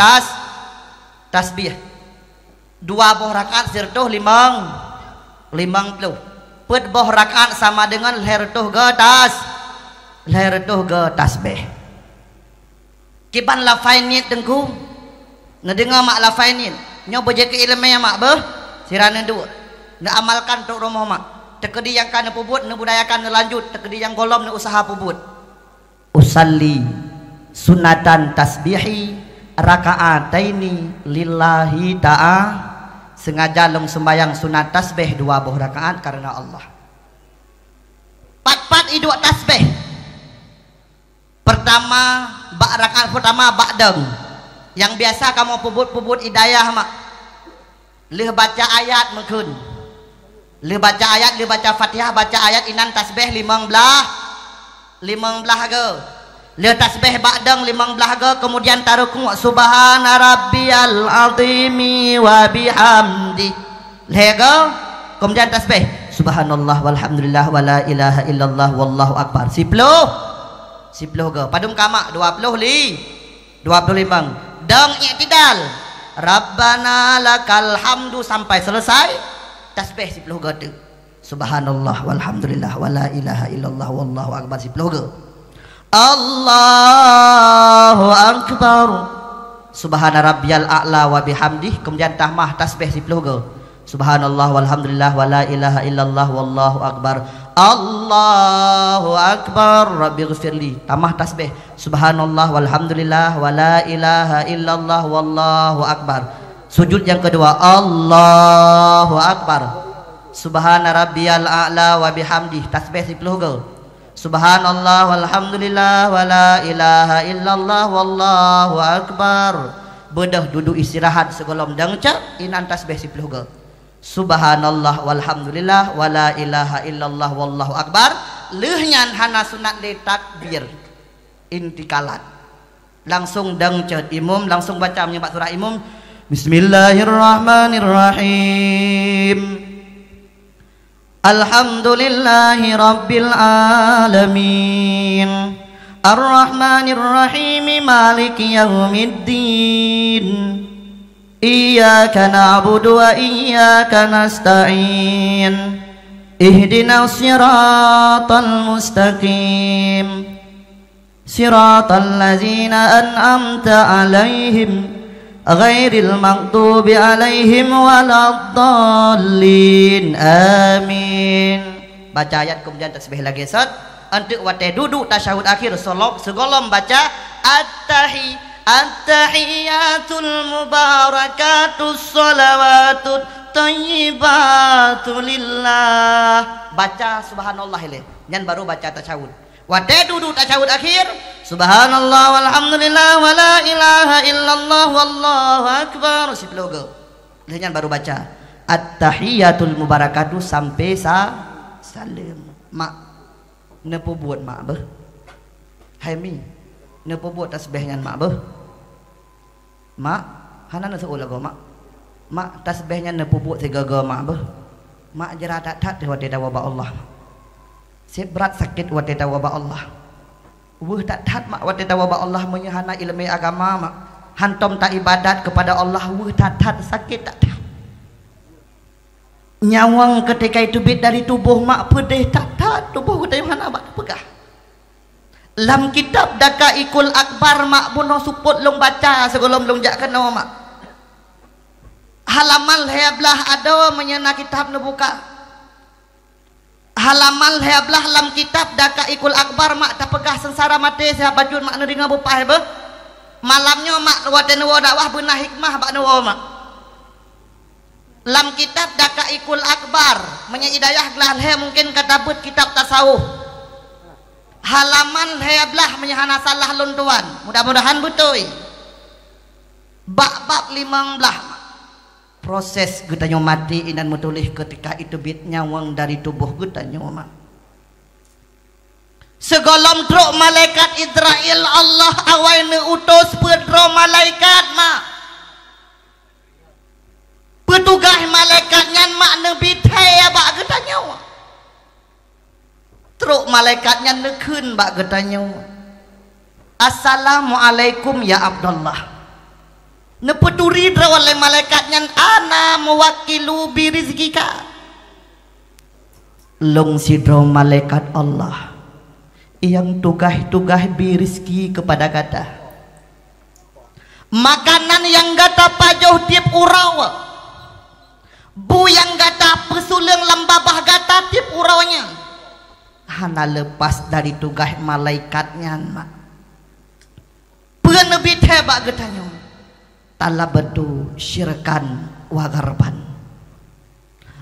tasbih. 2 boh rakaat sirtuh 50. Put boh rakaat sama dengan hertuh ke tasbih. Kiban lafainit dengku. Ngedengar mak lafainit. Nyo beje ke ilmu ya mak beh. Sirana dua. Nak amalkan tok rumah mak. Tekedi yang kana pubut ne budayakan ne lanjut, tekedi yang golom ne usaha pubut. Usalli sunatan tasbihi rakaataini lillahi ta'a. Sengaja long sembayang sunat tasbih 2 buah rakaat karena Allah. Pat iduk tasbih. Pertama rakaat pertama ba'dang. Yang biasa kamu pubut hidayah mak. Leh baca ayat mekun. Leh baca ayat, leh baca Fatihah, baca ayat inan tasbih 15 ke. Le tasbih ba'dang 15 ke kemudian taruku subhana rabbiyal azimi wa bihamdi. Le ke kemudian tasbih subhanallah walhamdulillah wala ilaha illallah wallahu akbar. 10 ke padum kamak 20 li 25 dang i'tidal rabbana lakal hamdu sampai selesai tasbih 10 ke tu subhanallah walhamdulillah wala ilaha illallah wallahu akbar 10 ke Allahu akbar subhana rabbiyal a'la wa bihamdih kemudian tahmah tasbih 10 ke subhanallah walhamdulillah wala ilaha illallah wallahu akbar Allahu akbar rabbighfirli tamah tasbih subhanallah walhamdulillah wala ilaha illallah wallahu akbar. Sujud yang kedua Allahu akbar subhana rabbiyal a'la wa bihamdih tasbih 10 ke subhanallah walhamdulillah wala ilaha illallah wallahu akbar. Bedah duduk istirahat segolom dangca inan tasbih 10 ke subhanallah walhamdulillah wala ilaha illallah wallahu akbar. Lehnyan hana sunat le takbir intikalat langsung dangca imam langsung baca menyebut surah imam bismillahirrahmanirrahim alhamdulillahi rabbil alamin arrahmanirrahim maliki yaumiddin iyyaka na'budu wa iyyaka nasta'in ihdinas siratal mustaqim siratal ladzina an'amta 'alaihim ghairil maghdubi 'alaihim waladdallin amin. Baca ayat kemudian tasbih lagi Ustaz. Untuk wate duduk tasyahud akhir segolom baca At-tahiyatul mubarakatus salawatut thayyibatul lillah. Baca subhanallah ile. Nyan baru baca tasyahud. Wate duduk tasyahud akhir subhanallah walhamdulillah wala ilaha illallah wallahu akbar 10 ke. Nyan baru baca at-tahiyatul mubarakatuh sampai salam. Mak nepo buat mak beh. Hai mi nepo buat tasbih nyan mak beh. Mak hana na seolah go mak tasbihnya nepo buat segaga mak beh. Mak jera tak wate dawaba Allah. Berat sakit wate dawaba Allah. Weh tak mak wate dawaba Allah menyahana ilmu agama mak. Hantom tak ibadat kepada Allah weh tak sakit tak. Nyawang ketika itu bit dari tubuh mak pedih tak tubuh kita yang mana mak pegah. Lam kitab daka ikul akbar mak buno suput long baca segolom long jak kena mak. Halaman heblah ada menyana kitab nu buka. Halaman heblah lam kitab daka ikul akbar mak tak pegah sengsara mati saya bajun mak neringa bupah be. Malamnya mak waten wa dakwah beunah hikmah bak nu mak. Lam kitab daka ikul akbar menya hidayah gelah mungkin katabut kitab tasawuf. Halaman heblah menyahana salah luntuan mudah-mudahan betul bab 15 proses getanyo mati inan mutulih ketika itu bit nyawang dari tubuh getanyo mak segolom truk malaikat Israel Allah awaine utus pedro malaikat mak petugas malaikat nyan mak nebi teh bak getanyo truk malaikatnya nekun bak getanya assalamualaikum ya Abdullah nepeturi oleh malaikatnya ana mewakilu birizkika long sidro malaikat Allah yang tugas birizki kepada kata makanan yang gata pajoh tiap urau bu yang gata pesuleng lambabah gata tiap uraunya hana lepas dari tugas malaikatnya mak penebit hebat getanyo tala bedu syirkan wagarban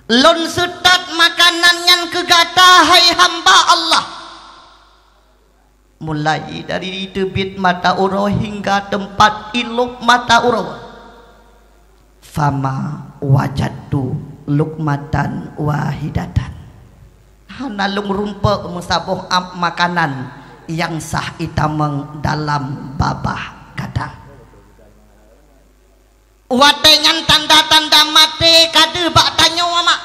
lon setat makanan yang kegata hai hamba Allah mulai dari tebit mata uro hingga tempat iluk mata uro fama wajadu lukmatan wahidatan hana lung rumpek musabuh makanan yang sah itameng dalam babah kata watengan tanda-tanda mati kade bak tanyo mak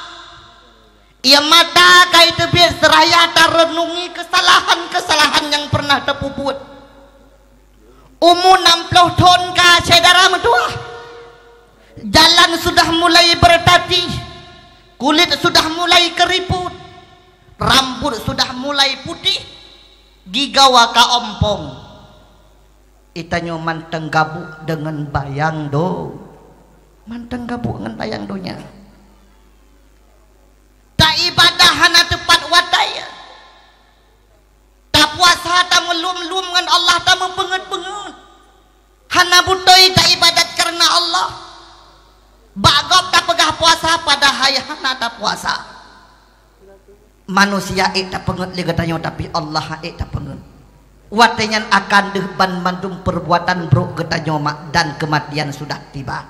ia mata kai tebis seraya renungi kesalahan-kesalahan yang pernah terpubuat. Umur 60 tahun ka saudara mentua. Jalan sudah mulai bertati, kulit sudah mulai keriput, rambut sudah mulai putih, gigawa ka ompong. Itanyo manteng gabuk dengan bayang do. Manteng gabuk dengan bayang donya. Tak ibadah hana tepat wataya. Tak puasa tak melum-lum dengan Allah, tak mempenget-penget. Hana butoi tak ibadat karena Allah. Bagop tak pegah puasa padahal hana tak puasa. Manusia tak penget li katanya, tapi Allah tak penget. Watenyan akan dehban mandum perbuatan bro katanya mak, dan kematian sudah tiba.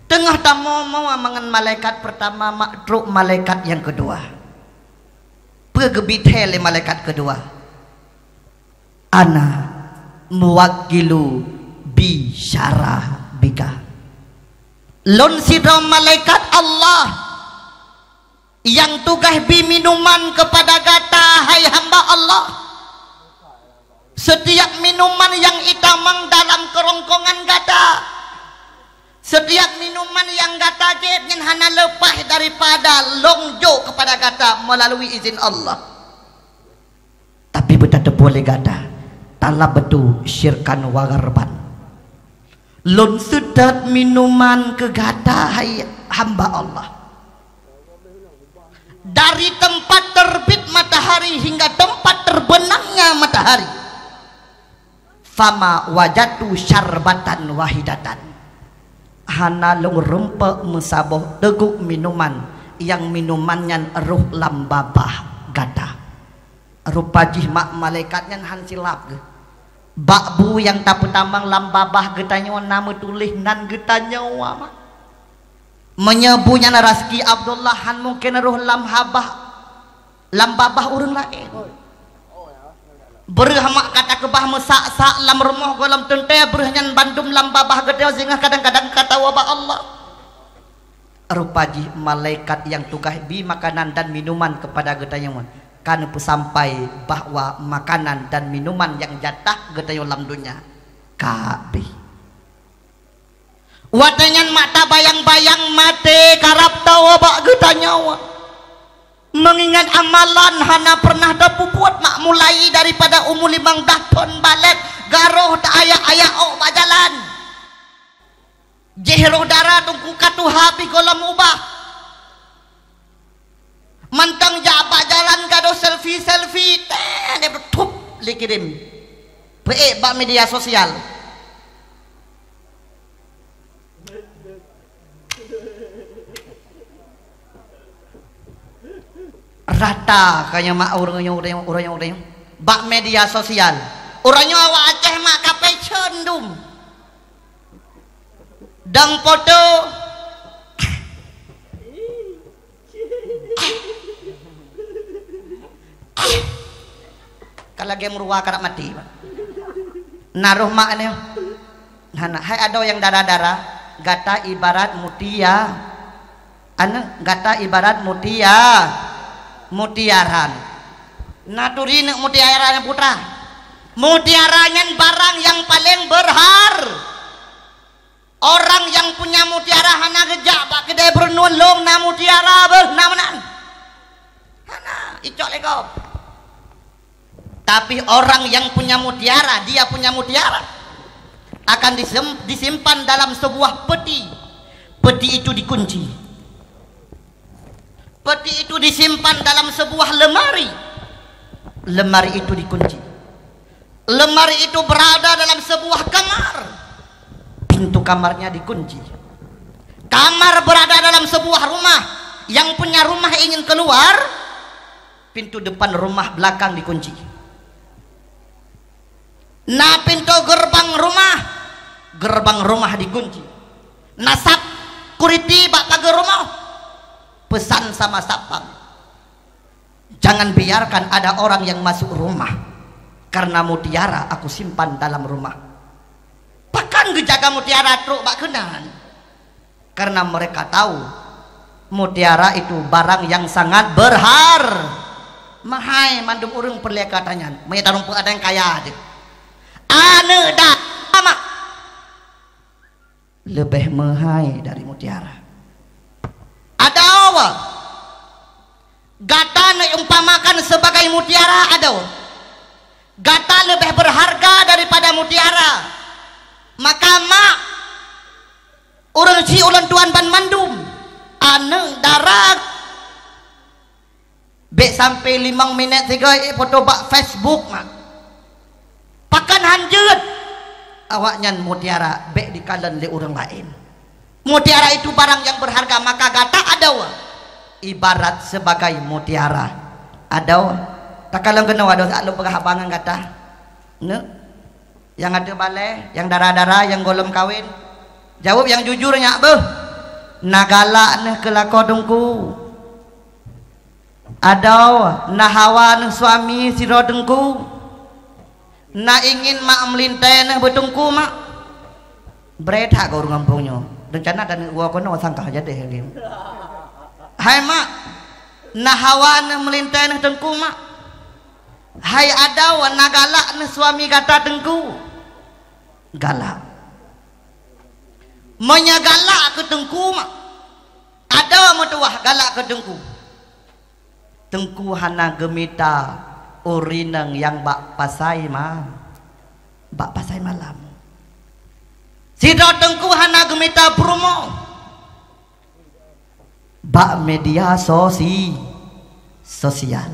Tengah tamu mau mangan malaikat pertama makhluk malaikat yang kedua. Pegebit malaikat kedua. Ana muwakilu bi syarah bika. Lon sidom malaikat Allah yang tugas bi minuman kepada gata hai hamba Allah. Setiap minuman yang itamang dalam kerongkongan gata, setiap minuman yang gata jeb yang hana lepas daripada longjo kepada gata melalui izin Allah. Tapi betul boleh gata tala betul syirkan wagarban. Lon sedat minuman ke gata hai hamba Allah. Dari tempat terbit matahari hingga tempat terbenamnya matahari. Fama wajatu syarbatan wahidatan. Hana long rempek mesaboh teguk minuman yang minumannya ruh lambabah gata. Rupajih mak malaikatnya han silap ge. Bakbu yang tak petambang lambabah getanya nama tulis nan getanya wama. Menyebunya Raski Abdullah han mungkin ruh lambabah urang lain. Berhamak kata kebah mesak-sak lam rumah golam tente berhanyan bandum lam babah gede sehingga kadang-kadang kata wabah Allah. Rupaji malaikat yang tugas bi makanan dan minuman kepada getanya kan sampai bahwa makanan dan minuman yang jatah getanya lam dunia kabi. Watanyan mata bayang-bayang mate karap tawa bak getanya mengingat amalan hana pernah dapubuat mak mulai daripada umur 5 tahun balik garoh tak ayak-ayak bak jalan jehroh darah tungku katu habi kolam ubah mantang jabak jalan gado selfie dia betup likirim bak media sosial. Rata kayaknya mak orangnya bak media sosial orangnya awak Aceh mak kapai cendum dang foto kalau game ruah karak mati naruh mak ni hai ada yang darah-darah gata ibarat mutia gata ibarat mutiaran naturin mutiaran putra mutiaranya barang yang paling berhar. Orang yang punya mutiara hana gejak bak kedai bernulung na mutiara bernamanan hana icok lekop. Tapi orang yang punya mutiara, dia punya mutiara akan disimpan dalam sebuah peti. Peti itu dikunci. Peti itu disimpan dalam sebuah lemari. Lemari itu dikunci. Lemari itu berada dalam sebuah kamar. Pintu kamarnya dikunci. Kamar berada dalam sebuah rumah. Yang punya rumah ingin keluar, pintu depan rumah belakang dikunci. Nah pintu gerbang rumah dikunci. Nasab kuriti bak pagar rumah. Pesan sama sapam, jangan biarkan ada orang yang masuk rumah, karena mutiara aku simpan dalam rumah. Bahkan gejaga mutiara truk bak kenan, karena mereka tahu Mutiara itu barang yang sangat mahai mandum urang perlia katanya maya tarung ada yang kaya aja ane dah sama lebih mahai dari mutiara. Ada apa? Gata umpamakan sebagai mutiara ada. Gata lebih berharga daripada mutiara. Maka mak urang si ulan tuan ban mandum ane darat bek sampai 5 minit 3 foto bak Facebook mak pakan hanjut awaknya mutiara bek dikalen le orang lain. Mutiara itu barang yang berharga maka gata ada ibarat sebagai mutiara ada tak kalau kena ada tak lu penghabangan kata ne yang ada balai yang darah-darah yang golem kawin jawab yang jujurnya beuh nagala ne kelako dengku ada nahawa ne suami siro dengku na ingin mak melintai ne betengku mak berita kau ngampungnya rencana dan gua kono sangka aja deh lim hai mak nahawa ne melintai ne dengku mak hai ada nagala ne suami kata dengku galak menyagalak ke dengku mak ada metuah galak ke dengku tengku hana gemita urinang yang bak pasai malam sidot tengku hana gemita promo bak media sosial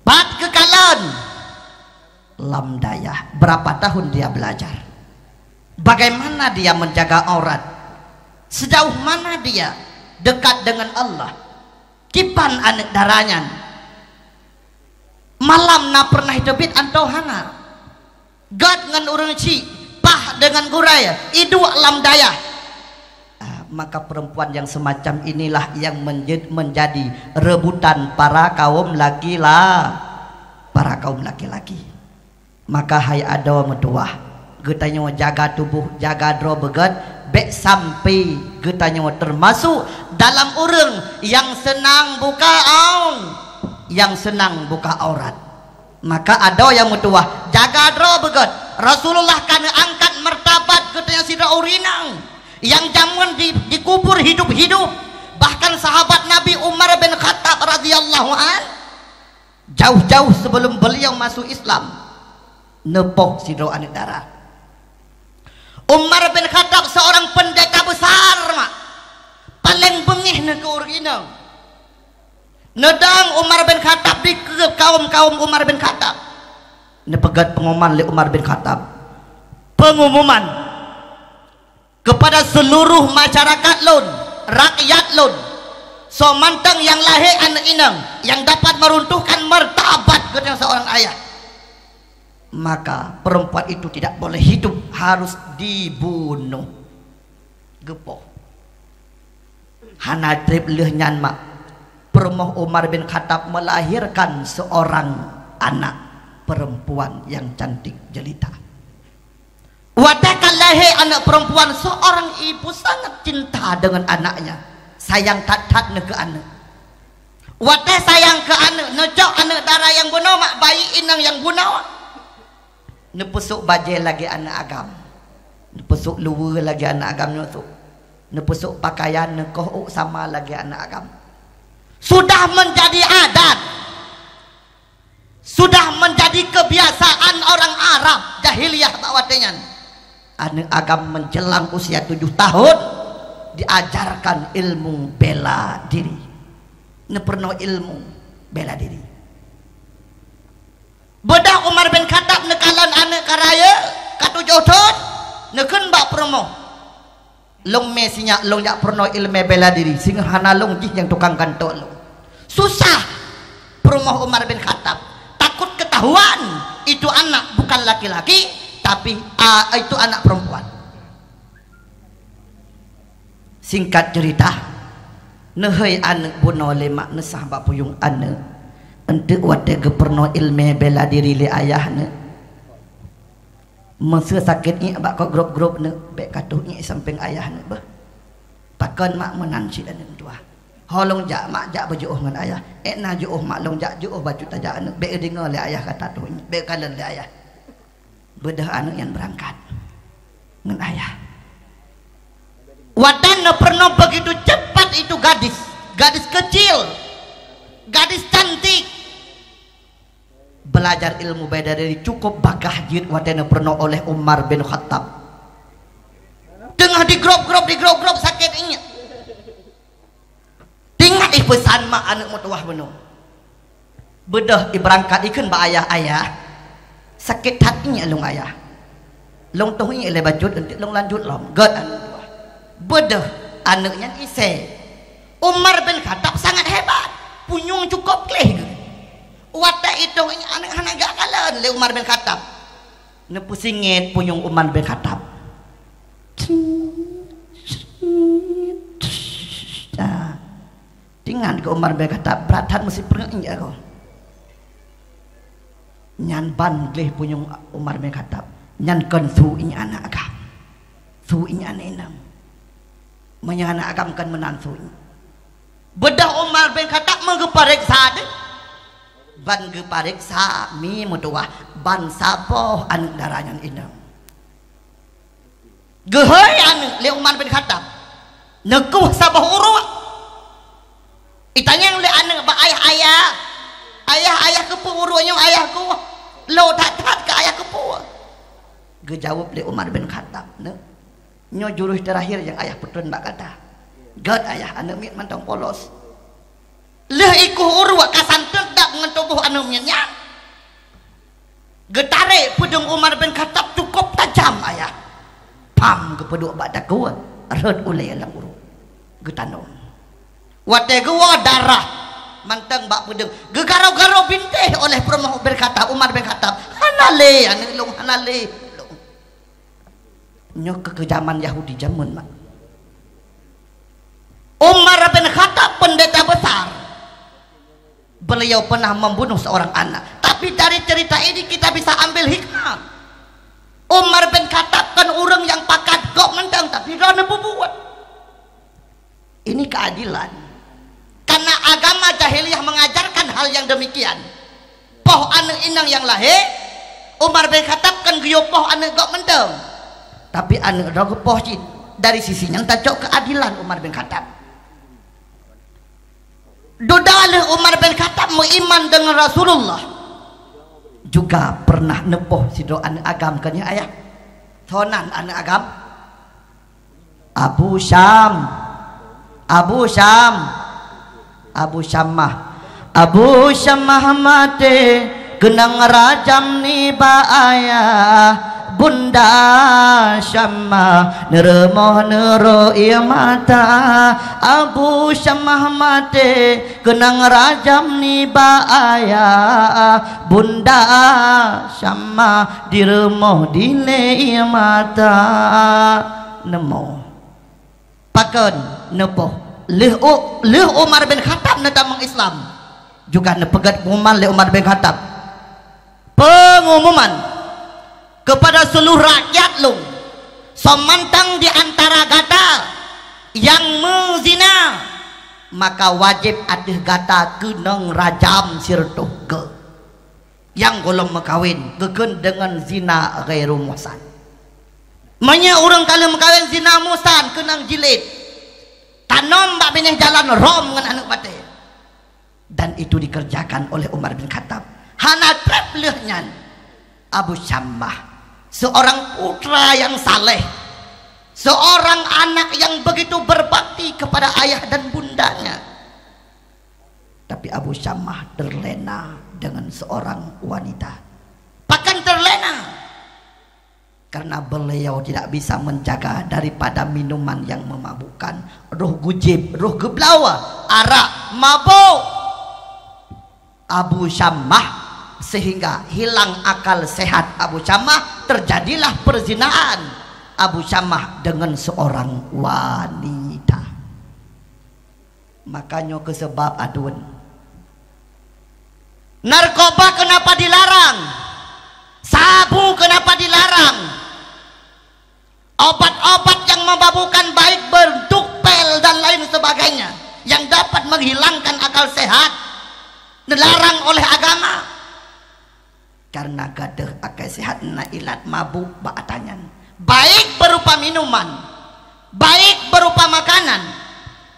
bat kekalan lamdayah berapa tahun dia belajar bagaimana dia menjaga aurat sejauh mana dia dekat dengan Allah kipan anak darahnya malam na pernah hidupit antohana gad ngan urang ci pah dengan guraya idu alam daya maka perempuan yang semacam inilah yang menjadi rebutan para kaum laki-laki. Maka hai ada metuah getanya jaga tubuh jaga dro beget bek sampai getanya termasuk dalam urang yang senang buka aurat. Maka ada yang metuah jaga dro beget Rasulullah kan angkat martabat getanya sida urinang yang zaman dikubur hidup-hidup. Bahkan sahabat Nabi Umar bin Khattab radhiyallahu an jauh-jauh sebelum beliau masuk Islam nepok sidro anak darah. Umar bin Khattab seorang pendeta besar mak paling bengih ne ke urinang nedang Umar bin Khattab di kaum Umar bin Khattab ne pegat pengumuman le Umar bin Khattab pengumuman kepada seluruh masyarakat lun rakyat lun so mantang yang lahir anak inang yang dapat meruntuhkan martabat kepada seorang ayah, maka perempuan itu tidak boleh hidup, harus dibunuh. Gepoh hana trip lehnyan mak permoh Umar bin Khattab melahirkan seorang anak perempuan yang cantik jelita. Wadakan lahir anak perempuan, seorang ibu sangat cinta dengan anaknya, sayang tat-tat ke anak. Wadah sayang ke anak, necok anak darah yang bunuh mak bayi inang yang bunuh. Nepusuk bajai lagi anak agam, nepusuk luar lagi anak agam tu, nepusuk pakaian nekoh sama lagi anak agam. Sudah menjadi adat, sudah menjadi kebiasaan orang Arab jahiliyah bawatenyan. Anak agam menjelang usia 7 tahun diajarkan ilmu bela diri. Ne pernah ilmu bela diri. Bedah Umar bin Khattab nekalan anak karaya katujuh tahun neken bak promo. Long mesinya long jak pernah ilmu bela diri sehingga hana long jih yang tukang kantor long. Susah promo Umar bin Khattab. Takut ketahuan itu anak bukan laki-laki tapi itu anak perempuan. Singkat cerita, nehai anak bunuh lemak nesah bak puyung anak ente wate geperno ilmu bela diri le ayahnya. Masa sakit ni bak kok grup-grup ne bek katuh ni samping ayahnya bah. Pakan mak menansi dan tua. Holong jak mak jak berjuh dengan ayah. Na juh mak long jak juh baju tajak anak. Be dengar le ayah kata tu. Be kalen le ayah. Bedah anak yang berangkat dengan ayah. Wadana pernah begitu cepat itu gadis. Gadis kecil. Gadis cantik. Belajar ilmu bidadari cukup bagah jid wadana pernah oleh Umar bin Khattab. Tengah di grup sakit ingat. Tinggal pesan mak anak mutuah benar. Bedah berangkat ikan ba ayah sakit hatinya long ayah. Long tuh ini le bajut untuk long lanjut long. God anak mutuah. Bedah anaknya ise. Umar bin Khattab sangat hebat. Punyung cukup kleh. Wata itu anak-anak gak kalah le Umar bin Khattab. Ne pusingin punyung Umar bin Khattab. Tinggal ke Umar bin Khattab beratan mesti pernah ingat kau. Nyan ban gleh punyung Umar bin Khattab. Nyan kan su ini anak agam. Su ini anak enam. Manya anak agam kan menantu ini. Bedah Umar bin Khattab menggepariksa deh. Ban gepariksa mi mutuah ban sapoh anak darahnya enam. Gehoy anak le Umar bin Khattab. Nekuh sapoh urut. Itanya le anak ba ayah kepu urunya ayahku lo tak ke ayah kepu. Gejawab le Umar bin Khattab ne nyo jurus terakhir yang ayah putun bak kata god ayah anak mit mantong polos leh ikuh urwa kasan terdak dengan tubuh anaknya nya getare pudung Umar bin Khattab cukup tajam ayah pam kepeduk bak daku red ulai alang uru getanom wate gua darah manteng bak pudeng gegaro-garo binteh oleh Umar berkata Umar bin Khattab hanale anu long hanale nyok kekejaman Yahudi zaman mak Umar bin Khattab pendeta besar beliau pernah membunuh seorang anak tapi dari cerita ini kita bisa ambil hikmah Umar bin Khattab kan orang yang pakat kok mendang tapi rana bubuat ini keadilan. Karena agama jahiliyah mengajarkan hal yang demikian. Poh anak inang yang lahir, Umar bin Khattab kan gyo poh anak gak mendem. Tapi anak ragu poh dari sisinya tak cok keadilan Umar bin Khattab. Dodaleh Umar bin Khattab mau iman dengan Rasulullah. Juga pernah nepoh si do anak agam kan ya ayah. Thonan anak agam. Abu Syamah mate kenang rajam ni ba ayah Bunda Syamah neremoh nero ia mata Abu Syamah mate kenang rajam ni ba ayah Bunda Syamah diremoh dile ia mata nemo pakon nepoh leh Umar bin Khattab netamang Islam juga nepegat pengumuman le Umar bin Khattab pengumuman kepada seluruh rakyat lu somantang di antara gata yang menzina maka wajib adih gata kenang rajam sirtuh ke yang golong mekawin keken dengan zina ghairu muhsan manya orang kalau mekawin zina muhsan kenang jilid tanom mbak benih jalan rom dengan anak bate dan itu dikerjakan oleh Umar bin Khattab hana trep lehnya Abu Syamah seorang putra yang saleh seorang anak yang begitu berbakti kepada ayah dan bundanya tapi Abu Syamah terlena dengan seorang wanita bahkan terlena karena beliau tidak bisa menjaga daripada minuman yang memabukkan roh gujib, roh geblawa, arak, mabuk Abu Syamah sehingga hilang akal sehat Abu Syamah terjadilah perzinaan Abu Syamah dengan seorang wanita makanya kesebab adun narkoba kenapa dilarang sabu kenapa dilarang obat-obat yang memabukkan baik bentuk pil dan lain sebagainya yang dapat sehat, menghilangkan akal sehat, dilarang oleh agama. Karena gadah akal sehat na ilat mabuk ba'atanyan, baik berupa minuman, baik berupa makanan,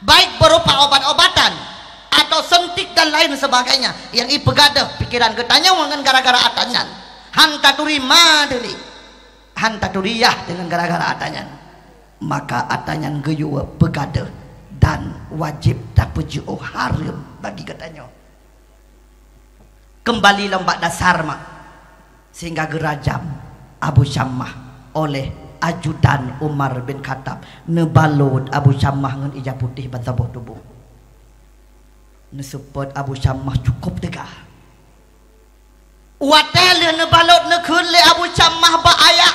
baik berupa obat-obatan atau sentik dan lain sebagainya yang ipegadah pikiran ketanya dengan gara-gara atanyan. Hanta turima deli, hanta turiyah dengan gara-gara atanyan, maka atanyan geyu begadah dan wajib dapat ju'u haram bagi katanya. Kembali lembak dasar mak, sehingga gerajam Abu Syamah oleh ajudan Umar bin Khattab, nebalud Abu Syamah dengan ija putih bantabuh tubuh. Nesupot Abu Syamah cukup tegah. Watel nebalud nekun le Abu Syamah ba ayah.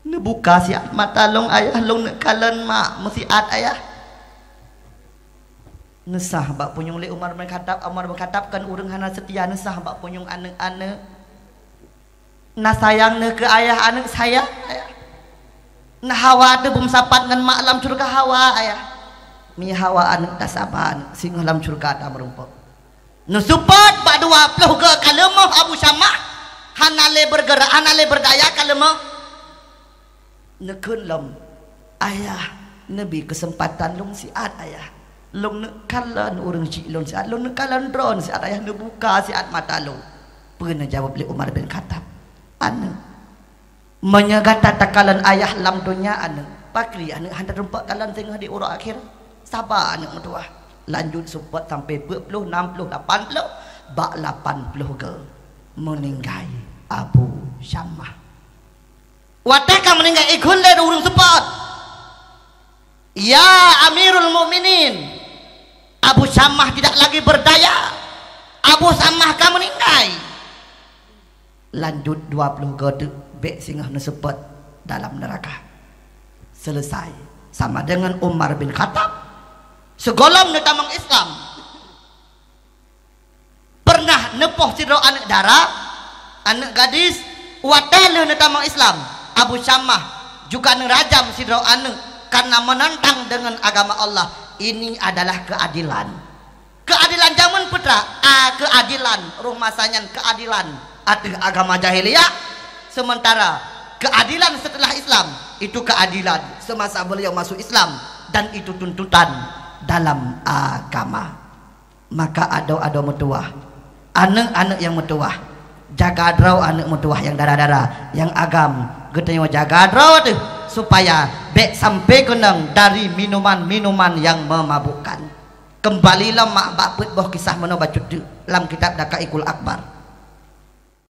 Nebuka siat mata long ayah long nekalen mak musiat ayah. Nesah bak punyung le Umar bin Khattab kan urang hana setia nesah bak punyung ane na sayang ne ke ayah anak saya ayah. Nah Hawa tu bum sapat ngan mak lam surga Hawa ayah. Mi Hawa anak tasaban sing lam surga ta merumpok. Nu support bak 20 ke kalemah Abu Syamah hanale bergerak hanale berdaya kalemah. Nekeun lam ayah nabi kesempatan long siat ayah. Long nekalan urang cilon siat long nekalan drone siat ayah nebuka siat mata long. Pernah jawab le Umar bin Khattab. Ane menyegata takalan ayah lam dunia ane pakri ane hantar rumpak kalan tengah di urang akhir sabar ane mentua lanjut support sampai 40 60 80 bak 80 ke meninggal Abu Syamah. Wataka meninggal ikun le urang support ya Amirul Mukminin. Abu Syamah tidak lagi berdaya, Abu Syamah kamu meninggal. Lanjut 20 gede bek singgah nesepet dalam neraka. Selesai sama dengan Umar bin Khattab segolong netamang Islam pernah nepoh sidro anak darah anak gadis watel netamang Islam. Abu Syamah juga nerajam sidro anak karena menentang dengan agama Allah. Ini adalah keadilan zaman putra keadilan rumah sanyan keadilan atau agama jahiliyah, sementara keadilan setelah Islam itu keadilan semasa beliau masuk Islam dan itu tuntutan dalam agama. Maka ado metuah anak-anak yang metuah jaga draw anak metuah yang darah-darah yang agam getanya jaga draw tuh supaya bek sampai kenang dari minuman-minuman yang memabukkan. Kembalilah mak bak boh kisah menobat lam kitab Dakaikul Akbar.